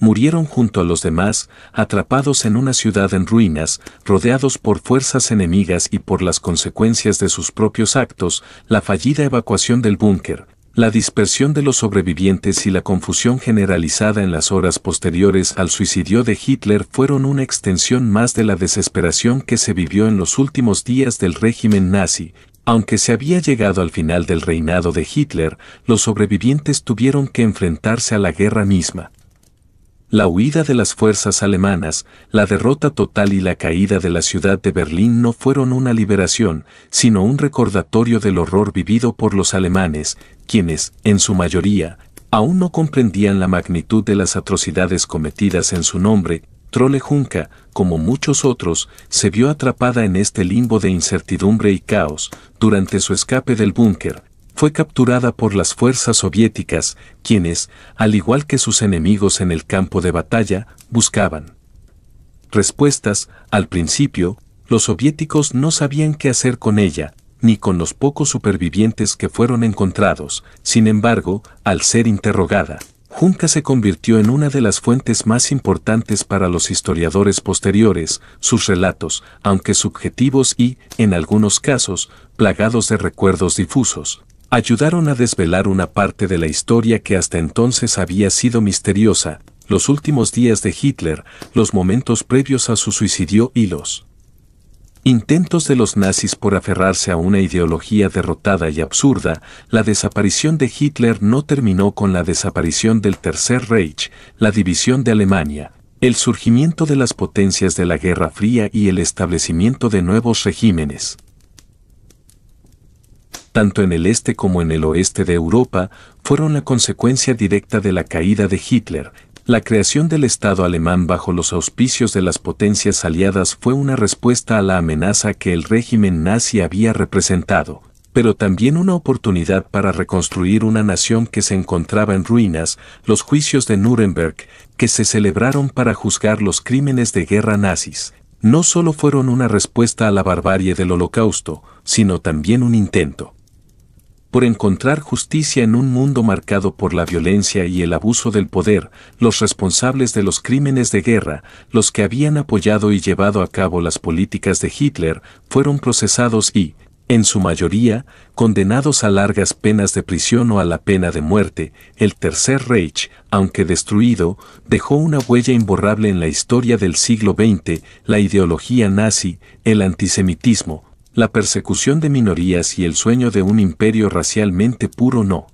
murieron junto a los demás, atrapados en una ciudad en ruinas, rodeados por fuerzas enemigas y por las consecuencias de sus propios actos. La fallida evacuación del búnker, la dispersión de los sobrevivientes y la confusión generalizada en las horas posteriores al suicidio de Hitler fueron una extensión más de la desesperación que se vivió en los últimos días del régimen nazi. Aunque se había llegado al final del reinado de Hitler, los sobrevivientes tuvieron que enfrentarse a la guerra misma. La huida de las fuerzas alemanas, la derrota total y la caída de la ciudad de Berlín no fueron una liberación, sino un recordatorio del horror vivido por los alemanes, quienes, en su mayoría, aún no comprendían la magnitud de las atrocidades cometidas en su nombre. Trolle Juncker, como muchos otros, se vio atrapada en este limbo de incertidumbre y caos. Durante su escape del búnker, fue capturada por las fuerzas soviéticas, quienes, al igual que sus enemigos en el campo de batalla, buscaban respuestas. Al principio, los soviéticos no sabían qué hacer con ella, ni con los pocos supervivientes que fueron encontrados. Sin embargo, al ser interrogada, Juncker se convirtió en una de las fuentes más importantes para los historiadores posteriores. Sus relatos, aunque subjetivos y, en algunos casos, plagados de recuerdos difusos, ayudaron a desvelar una parte de la historia que hasta entonces había sido misteriosa: los últimos días de Hitler, los momentos previos a su suicidio y los intentos de los nazis por aferrarse a una ideología derrotada y absurda. La desaparición de Hitler no terminó con la desaparición del Tercer Reich, la división de Alemania, el surgimiento de las potencias de la Guerra Fría y el establecimiento de nuevos regímenes, tanto en el este como en el oeste de Europa, fueron la consecuencia directa de la caída de Hitler. La creación del Estado alemán bajo los auspicios de las potencias aliadas fue una respuesta a la amenaza que el régimen nazi había representado, pero también una oportunidad para reconstruir una nación que se encontraba en ruinas. Los juicios de Nuremberg, que se celebraron para juzgar los crímenes de guerra nazis, no solo fueron una respuesta a la barbarie del Holocausto, sino también un intento por encontrar justicia en un mundo marcado por la violencia y el abuso del poder. Los responsables de los crímenes de guerra, los que habían apoyado y llevado a cabo las políticas de Hitler, fueron procesados y, en su mayoría, condenados a largas penas de prisión o a la pena de muerte. El Tercer Reich, aunque destruido, dejó una huella imborrable en la historia del siglo XX. La ideología nazi, el antisemitismo, la persecución de minorías y el sueño de un imperio racialmente puro no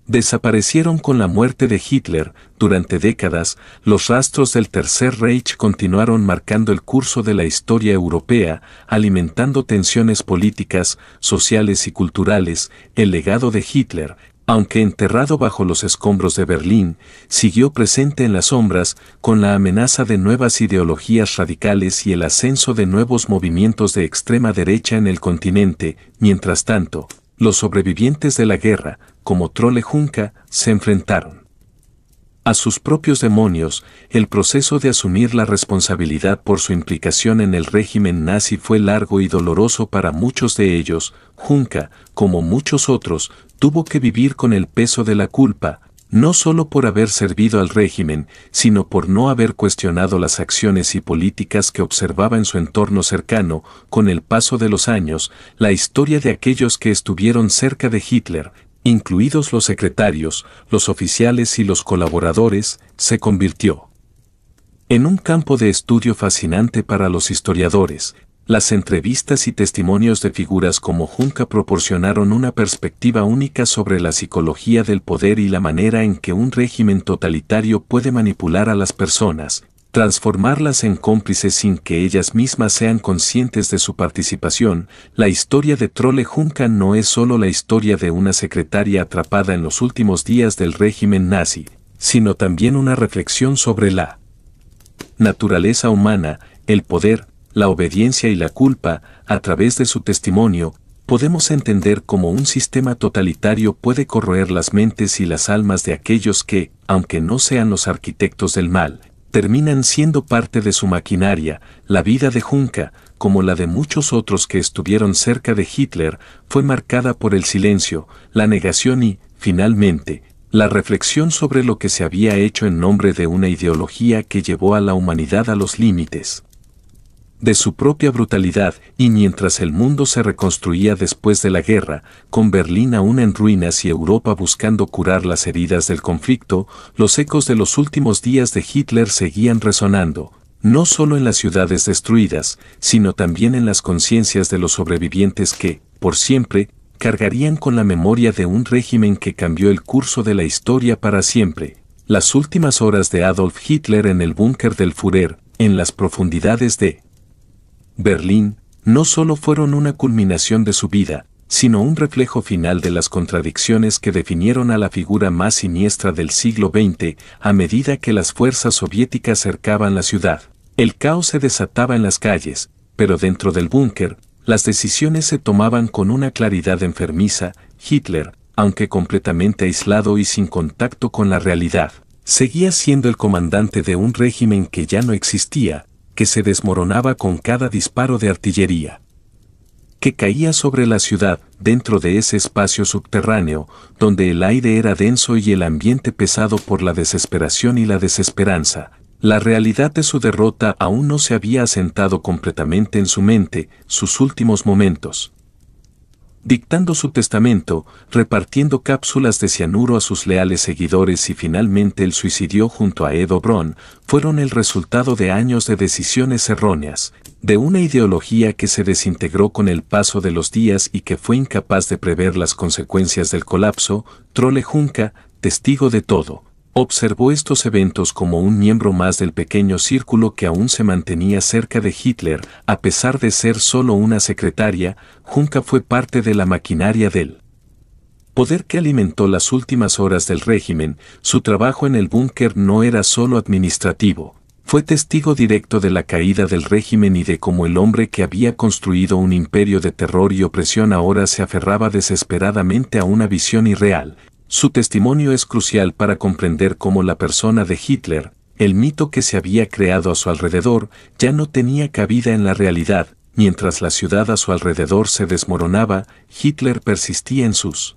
desaparecieron con la muerte de Hitler. Durante décadas, los rastros del Tercer Reich continuaron marcando el curso de la historia europea, alimentando tensiones políticas, sociales y culturales. El legado de Hitler, aunque enterrado bajo los escombros de Berlín, siguió presente en las sombras, con la amenaza de nuevas ideologías radicales y el ascenso de nuevos movimientos de extrema derecha en el continente. Mientras tanto, los sobrevivientes de la guerra, como Trolle Juncker, se enfrentaron a sus propios demonios. El proceso de asumir la responsabilidad por su implicación en el régimen nazi fue largo y doloroso para muchos de ellos. Juncker, como muchos otros, tuvo que vivir con el peso de la culpa, no solo por haber servido al régimen, sino por no haber cuestionado las acciones y políticas que observaba en su entorno cercano. Con el paso de los años, la historia de aquellos que estuvieron cerca de Hitler, incluidos los secretarios, los oficiales y los colaboradores, se convirtió en un campo de estudio fascinante para los historiadores. Las entrevistas y testimonios de figuras como Juncker proporcionaron una perspectiva única sobre la psicología del poder y la manera en que un régimen totalitario puede manipular a las personas, transformarlas en cómplices sin que ellas mismas sean conscientes de su participación. La historia de Trolle Juncker no es solo la historia de una secretaria atrapada en los últimos días del régimen nazi, sino también una reflexión sobre la naturaleza humana, el poder, la obediencia y la culpa. A través de su testimonio, podemos entender cómo un sistema totalitario puede corroer las mentes y las almas de aquellos que, aunque no sean los arquitectos del mal, terminan siendo parte de su maquinaria. La vida de Juncker, como la de muchos otros que estuvieron cerca de Hitler, fue marcada por el silencio, la negación y, finalmente, la reflexión sobre lo que se había hecho en nombre de una ideología que llevó a la humanidad a los límites de su propia brutalidad. Y mientras el mundo se reconstruía después de la guerra, con Berlín aún en ruinas y Europa buscando curar las heridas del conflicto, los ecos de los últimos días de Hitler seguían resonando, no solo en las ciudades destruidas, sino también en las conciencias de los sobrevivientes que, por siempre, cargarían con la memoria de un régimen que cambió el curso de la historia para siempre. Las últimas horas de Adolf Hitler en el búnker del Führer, en las profundidades de Berlín, no solo fueron una culminación de su vida, sino un reflejo final de las contradicciones que definieron a la figura más siniestra del siglo XX. A medida que las fuerzas soviéticas cercaban la ciudad, el caos se desataba en las calles, pero dentro del búnker, las decisiones se tomaban con una claridad enfermiza. Hitler, aunque completamente aislado y sin contacto con la realidad, seguía siendo el comandante de un régimen que ya no existía, que se desmoronaba con cada disparo de artillería que caía sobre la ciudad. Dentro de ese espacio subterráneo, donde el aire era denso y el ambiente pesado por la desesperación y la desesperanza, la realidad de su derrota aún no se había asentado completamente en su mente. Sus últimos momentos, dictando su testamento, repartiendo cápsulas de cianuro a sus leales seguidores y finalmente el suicidio junto a Edo Braun, fueron el resultado de años de decisiones erróneas, de una ideología que se desintegró con el paso de los días y que fue incapaz de prever las consecuencias del colapso. Trolle Juncker, testigo de todo, observó estos eventos como un miembro más del pequeño círculo que aún se mantenía cerca de Hitler. A pesar de ser solo una secretaria, Juncker fue parte de la maquinaria del poder que alimentó las últimas horas del régimen. Su trabajo en el búnker no era solo administrativo, fue testigo directo de la caída del régimen y de cómo el hombre que había construido un imperio de terror y opresión ahora se aferraba desesperadamente a una visión irreal. Su testimonio es crucial para comprender cómo la persona de Hitler, el mito que se había creado a su alrededor, ya no tenía cabida en la realidad. Mientras la ciudad a su alrededor se desmoronaba, Hitler persistía en sus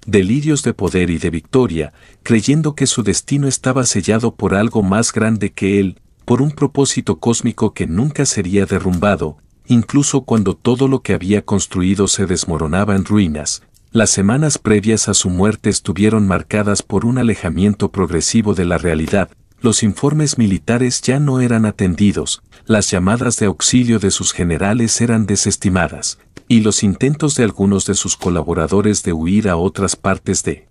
delirios de poder y de victoria, creyendo que su destino estaba sellado por algo más grande que él, por un propósito cósmico que nunca sería derrumbado. Incluso cuando todo lo que había construido se desmoronaba en ruinas, las semanas previas a su muerte estuvieron marcadas por un alejamiento progresivo de la realidad. Los informes militares ya no eran atendidos, las llamadas de auxilio de sus generales eran desestimadas, y los intentos de algunos de sus colaboradores de huir a otras partes de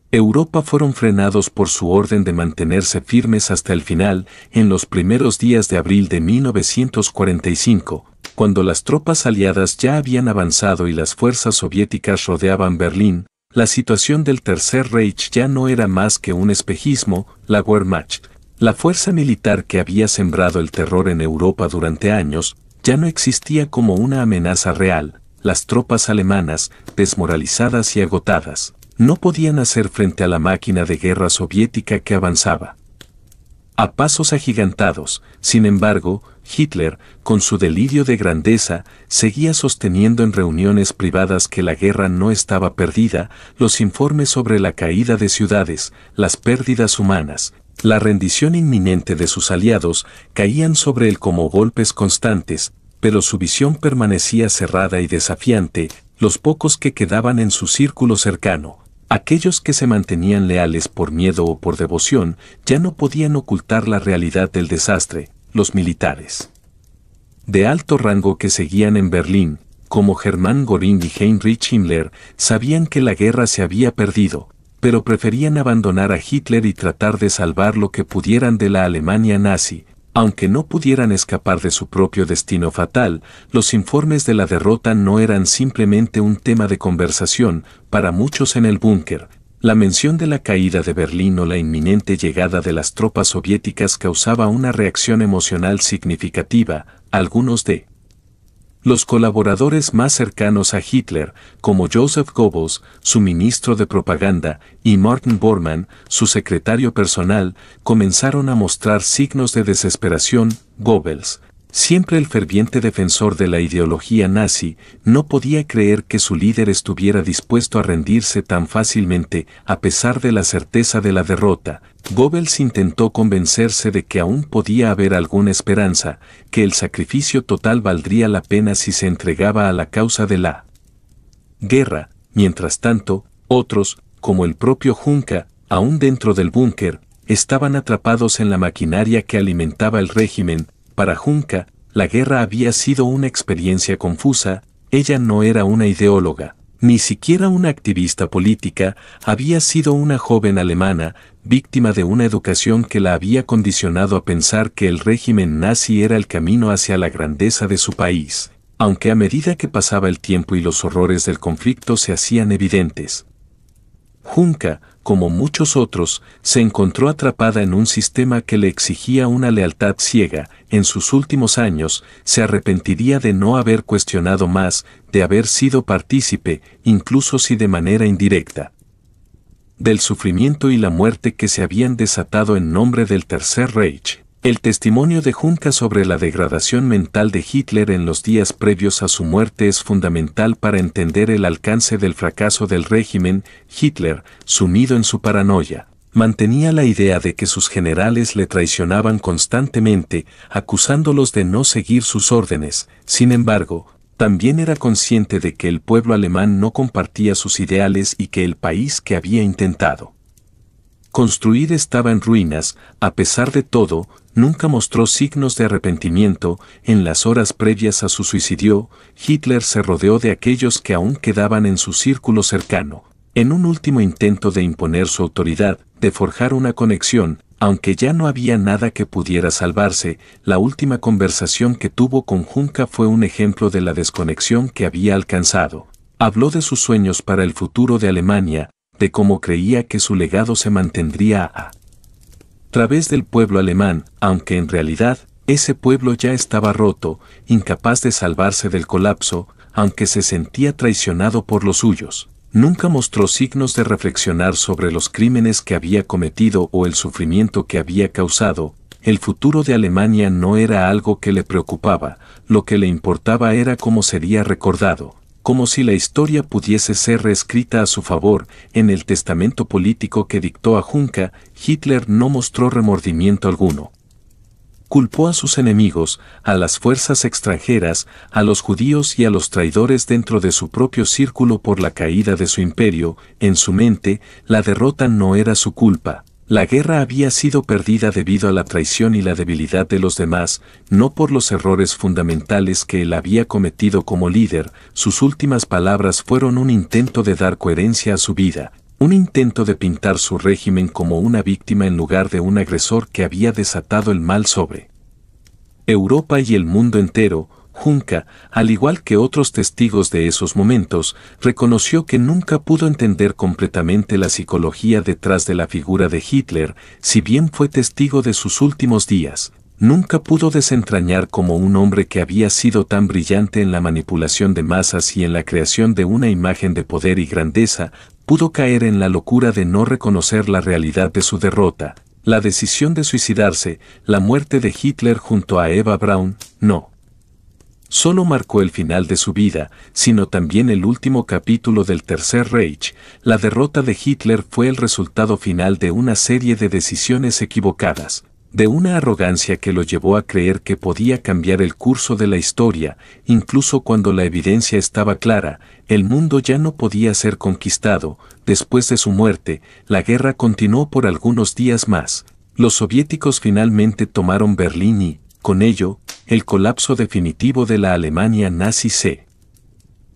Europa fueron frenados por su orden de mantenerse firmes hasta el final. En los primeros días de abril de 1945, cuando las tropas aliadas ya habían avanzado y las fuerzas soviéticas rodeaban Berlín, la situación del Tercer Reich ya no era más que un espejismo. La Wehrmacht, la fuerza militar que había sembrado el terror en Europa durante años, ya no existía como una amenaza real. Las tropas alemanas, desmoralizadas y agotadas, no podían hacer frente a la máquina de guerra soviética que avanzaba a pasos agigantados. Sin embargo, Hitler, con su delirio de grandeza, seguía sosteniendo en reuniones privadas que la guerra no estaba perdida. Los informes sobre la caída de ciudades, las pérdidas humanas, la rendición inminente de sus aliados caían sobre él como golpes constantes, pero su visión permanecía cerrada y desafiante. Los pocos que quedaban en su círculo cercano, aquellos que se mantenían leales por miedo o por devoción, ya no podían ocultar la realidad del desastre. Los militares de alto rango que seguían en Berlín, como Hermann Göring y Heinrich Himmler, sabían que la guerra se había perdido, pero preferían abandonar a Hitler y tratar de salvar lo que pudieran de la Alemania nazi. Aunque no pudieran escapar de su propio destino fatal, los informes de la derrota no eran simplemente un tema de conversación. Para muchos en el búnker, la mención de la caída de Berlín o la inminente llegada de las tropas soviéticas causaba una reacción emocional significativa. Algunos de Los colaboradores más cercanos a Hitler, como Joseph Goebbels, su ministro de propaganda, y Martin Bormann, su secretario personal, comenzaron a mostrar signos de desesperación. Goebbels, siempre el ferviente defensor de la ideología nazi, no podía creer que su líder estuviera dispuesto a rendirse tan fácilmente, a pesar de la certeza de la derrota. Goebbels intentó convencerse de que aún podía haber alguna esperanza, que el sacrificio total valdría la pena si se entregaba a la causa de la guerra. Mientras tanto, otros, como el propio Juncker, aún dentro del búnker, estaban atrapados en la maquinaria que alimentaba el régimen. Para Juncker, la guerra había sido una experiencia confusa. Ella no era una ideóloga, ni siquiera una activista política, había sido una joven alemana, víctima de una educación que la había condicionado a pensar que el régimen nazi era el camino hacia la grandeza de su país, aunque a medida que pasaba el tiempo y los horrores del conflicto se hacían evidentes. Juncker, como muchos otros, se encontró atrapada en un sistema que le exigía una lealtad ciega. En sus últimos años, se arrepentiría de no haber cuestionado más, de haber sido partícipe, incluso si de manera indirecta, del sufrimiento y la muerte que se habían desatado en nombre del Tercer Reich. El testimonio de Juncker sobre la degradación mental de Hitler en los días previos a su muerte es fundamental para entender el alcance del fracaso del régimen. Hitler, sumido en su paranoia, mantenía la idea de que sus generales le traicionaban constantemente, acusándolos de no seguir sus órdenes. Sin embargo, también era consciente de que el pueblo alemán no compartía sus ideales y que el país que había intentado construir estaba en ruinas. A pesar de todo, nunca mostró signos de arrepentimiento. En las horas previas a su suicidio, Hitler se rodeó de aquellos que aún quedaban en su círculo cercano, en un último intento de imponer su autoridad, de forjar una conexión. Aunque ya no había nada que pudiera salvarse, la última conversación que tuvo con Juncker fue un ejemplo de la desconexión que había alcanzado. Habló de sus sueños para el futuro de Alemania, de cómo creía que su legado se mantendría a través del pueblo alemán, aunque en realidad, ese pueblo ya estaba roto, incapaz de salvarse del colapso, aunque se sentía traicionado por los suyos. Nunca mostró signos de reflexionar sobre los crímenes que había cometido o el sufrimiento que había causado. El futuro de Alemania no era algo que le preocupaba, lo que le importaba era cómo sería recordado. Como si la historia pudiese ser reescrita a su favor. En el testamento político que dictó a Juncker, Hitler no mostró remordimiento alguno. Culpó a sus enemigos, a las fuerzas extranjeras, a los judíos y a los traidores dentro de su propio círculo por la caída de su imperio. En su mente, la derrota no era su culpa. La guerra había sido perdida debido a la traición y la debilidad de los demás, no por los errores fundamentales que él había cometido como líder. Sus últimas palabras fueron un intento de dar coherencia a su vida, un intento de pintar su régimen como una víctima en lugar de un agresor que había desatado el mal sobre Europa y el mundo entero. Juncker, al igual que otros testigos de esos momentos, reconoció que nunca pudo entender completamente la psicología detrás de la figura de Hitler. Si bien fue testigo de sus últimos días, nunca pudo desentrañar cómo un hombre que había sido tan brillante en la manipulación de masas y en la creación de una imagen de poder y grandeza, pudo caer en la locura de no reconocer la realidad de su derrota. La decisión de suicidarse, la muerte de Hitler junto a Eva Braun, no solo marcó el final de su vida, sino también el último capítulo del Tercer Reich. La derrota de Hitler fue el resultado final de una serie de decisiones equivocadas, de una arrogancia que lo llevó a creer que podía cambiar el curso de la historia, incluso cuando la evidencia estaba clara. El mundo ya no podía ser conquistado. Después de su muerte, la guerra continuó por algunos días más. Los soviéticos finalmente tomaron Berlín y, con ello, el colapso definitivo de la Alemania nazi se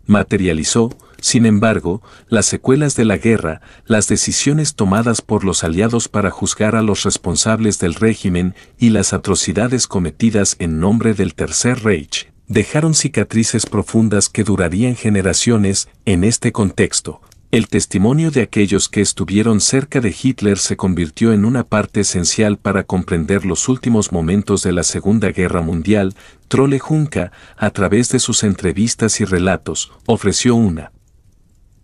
materializó. Sin embargo, las secuelas de la guerra, las decisiones tomadas por los aliados para juzgar a los responsables del régimen y las atrocidades cometidas en nombre del Tercer Reich, dejaron cicatrices profundas que durarían generaciones. En este contexto, El testimonio de aquellos que estuvieron cerca de Hitler se convirtió en una parte esencial para comprender los últimos momentos de la Segunda Guerra Mundial. Trolle Junca, a través de sus entrevistas y relatos, ofreció una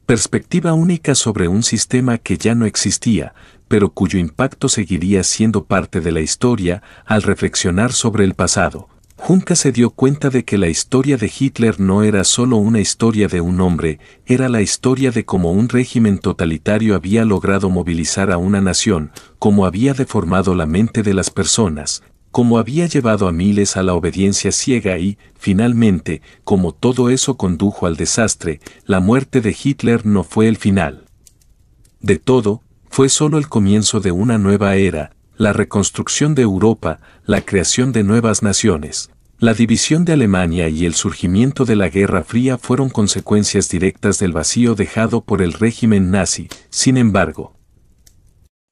perspectiva única sobre un sistema que ya no existía, pero cuyo impacto seguiría siendo parte de la historia. Al reflexionar sobre el pasado, Junca se dio cuenta de que la historia de Hitler no era solo una historia de un hombre, era la historia de cómo un régimen totalitario había logrado movilizar a una nación, cómo había deformado la mente de las personas, cómo había llevado a miles a la obediencia ciega y, finalmente, cómo todo eso condujo al desastre. La muerte de Hitler no fue el final de todo, fue solo el comienzo de una nueva era, la reconstrucción de Europa, la creación de nuevas naciones. La división de Alemania y el surgimiento de la Guerra Fría fueron consecuencias directas del vacío dejado por el régimen nazi. Sin embargo,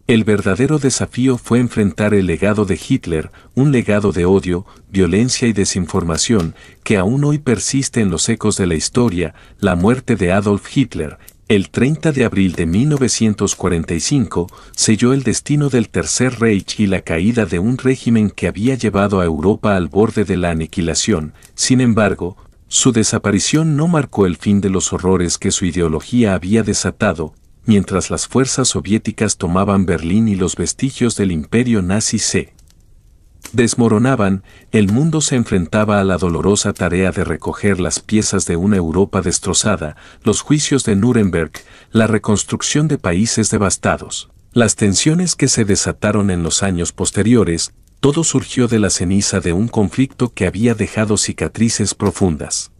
el verdadero desafío fue enfrentar el legado de Hitler, un legado de odio, violencia y desinformación, que aún hoy persiste en los ecos de la historia. La muerte de Adolf Hitler, el 30 de abril de 1945, selló el destino del Tercer Reich y la caída de un régimen que había llevado a Europa al borde de la aniquilación. Sin embargo, su desaparición no marcó el fin de los horrores que su ideología había desatado. Mientras las fuerzas soviéticas tomaban Berlín y los vestigios del imperio nazi se desmoronaban, el mundo se enfrentaba a la dolorosa tarea de recoger las piezas de una Europa destrozada, los juicios de Nuremberg, la reconstrucción de países devastados, las tensiones que se desataron en los años posteriores. Todo surgió de la ceniza de un conflicto que había dejado cicatrices profundas.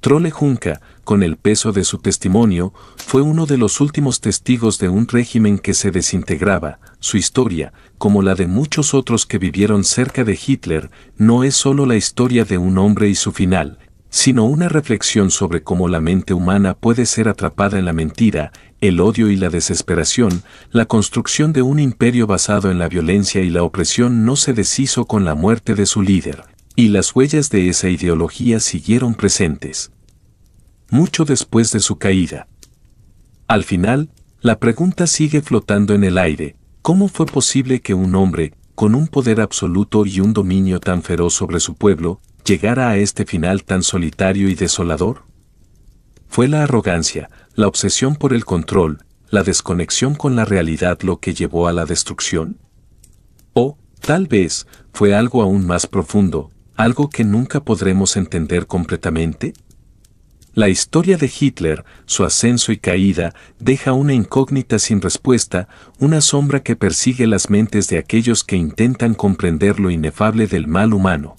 Trolle Junca, con el peso de su testimonio, fue uno de los últimos testigos de un régimen que se desintegraba. Su historia, como la de muchos otros que vivieron cerca de Hitler, no es solo la historia de un hombre y su final, sino una reflexión sobre cómo la mente humana puede ser atrapada en la mentira, el odio y la desesperación. La construcción de un imperio basado en la violencia y la opresión no se deshizo con la muerte de su líder, y las huellas de esa ideología siguieron presentes mucho después de su caída. Al final, la pregunta sigue flotando en el aire: ¿cómo fue posible que un hombre, con un poder absoluto y un dominio tan feroz sobre su pueblo, llegara a este final tan solitario y desolador? ¿Fue la arrogancia, la obsesión por el control, la desconexión con la realidad lo que llevó a la destrucción? ¿O, tal vez, fue algo aún más profundo, algo que nunca podremos entender completamente? La historia de Hitler, su ascenso y caída, deja una incógnita sin respuesta, una sombra que persigue las mentes de aquellos que intentan comprender lo inefable del mal humano.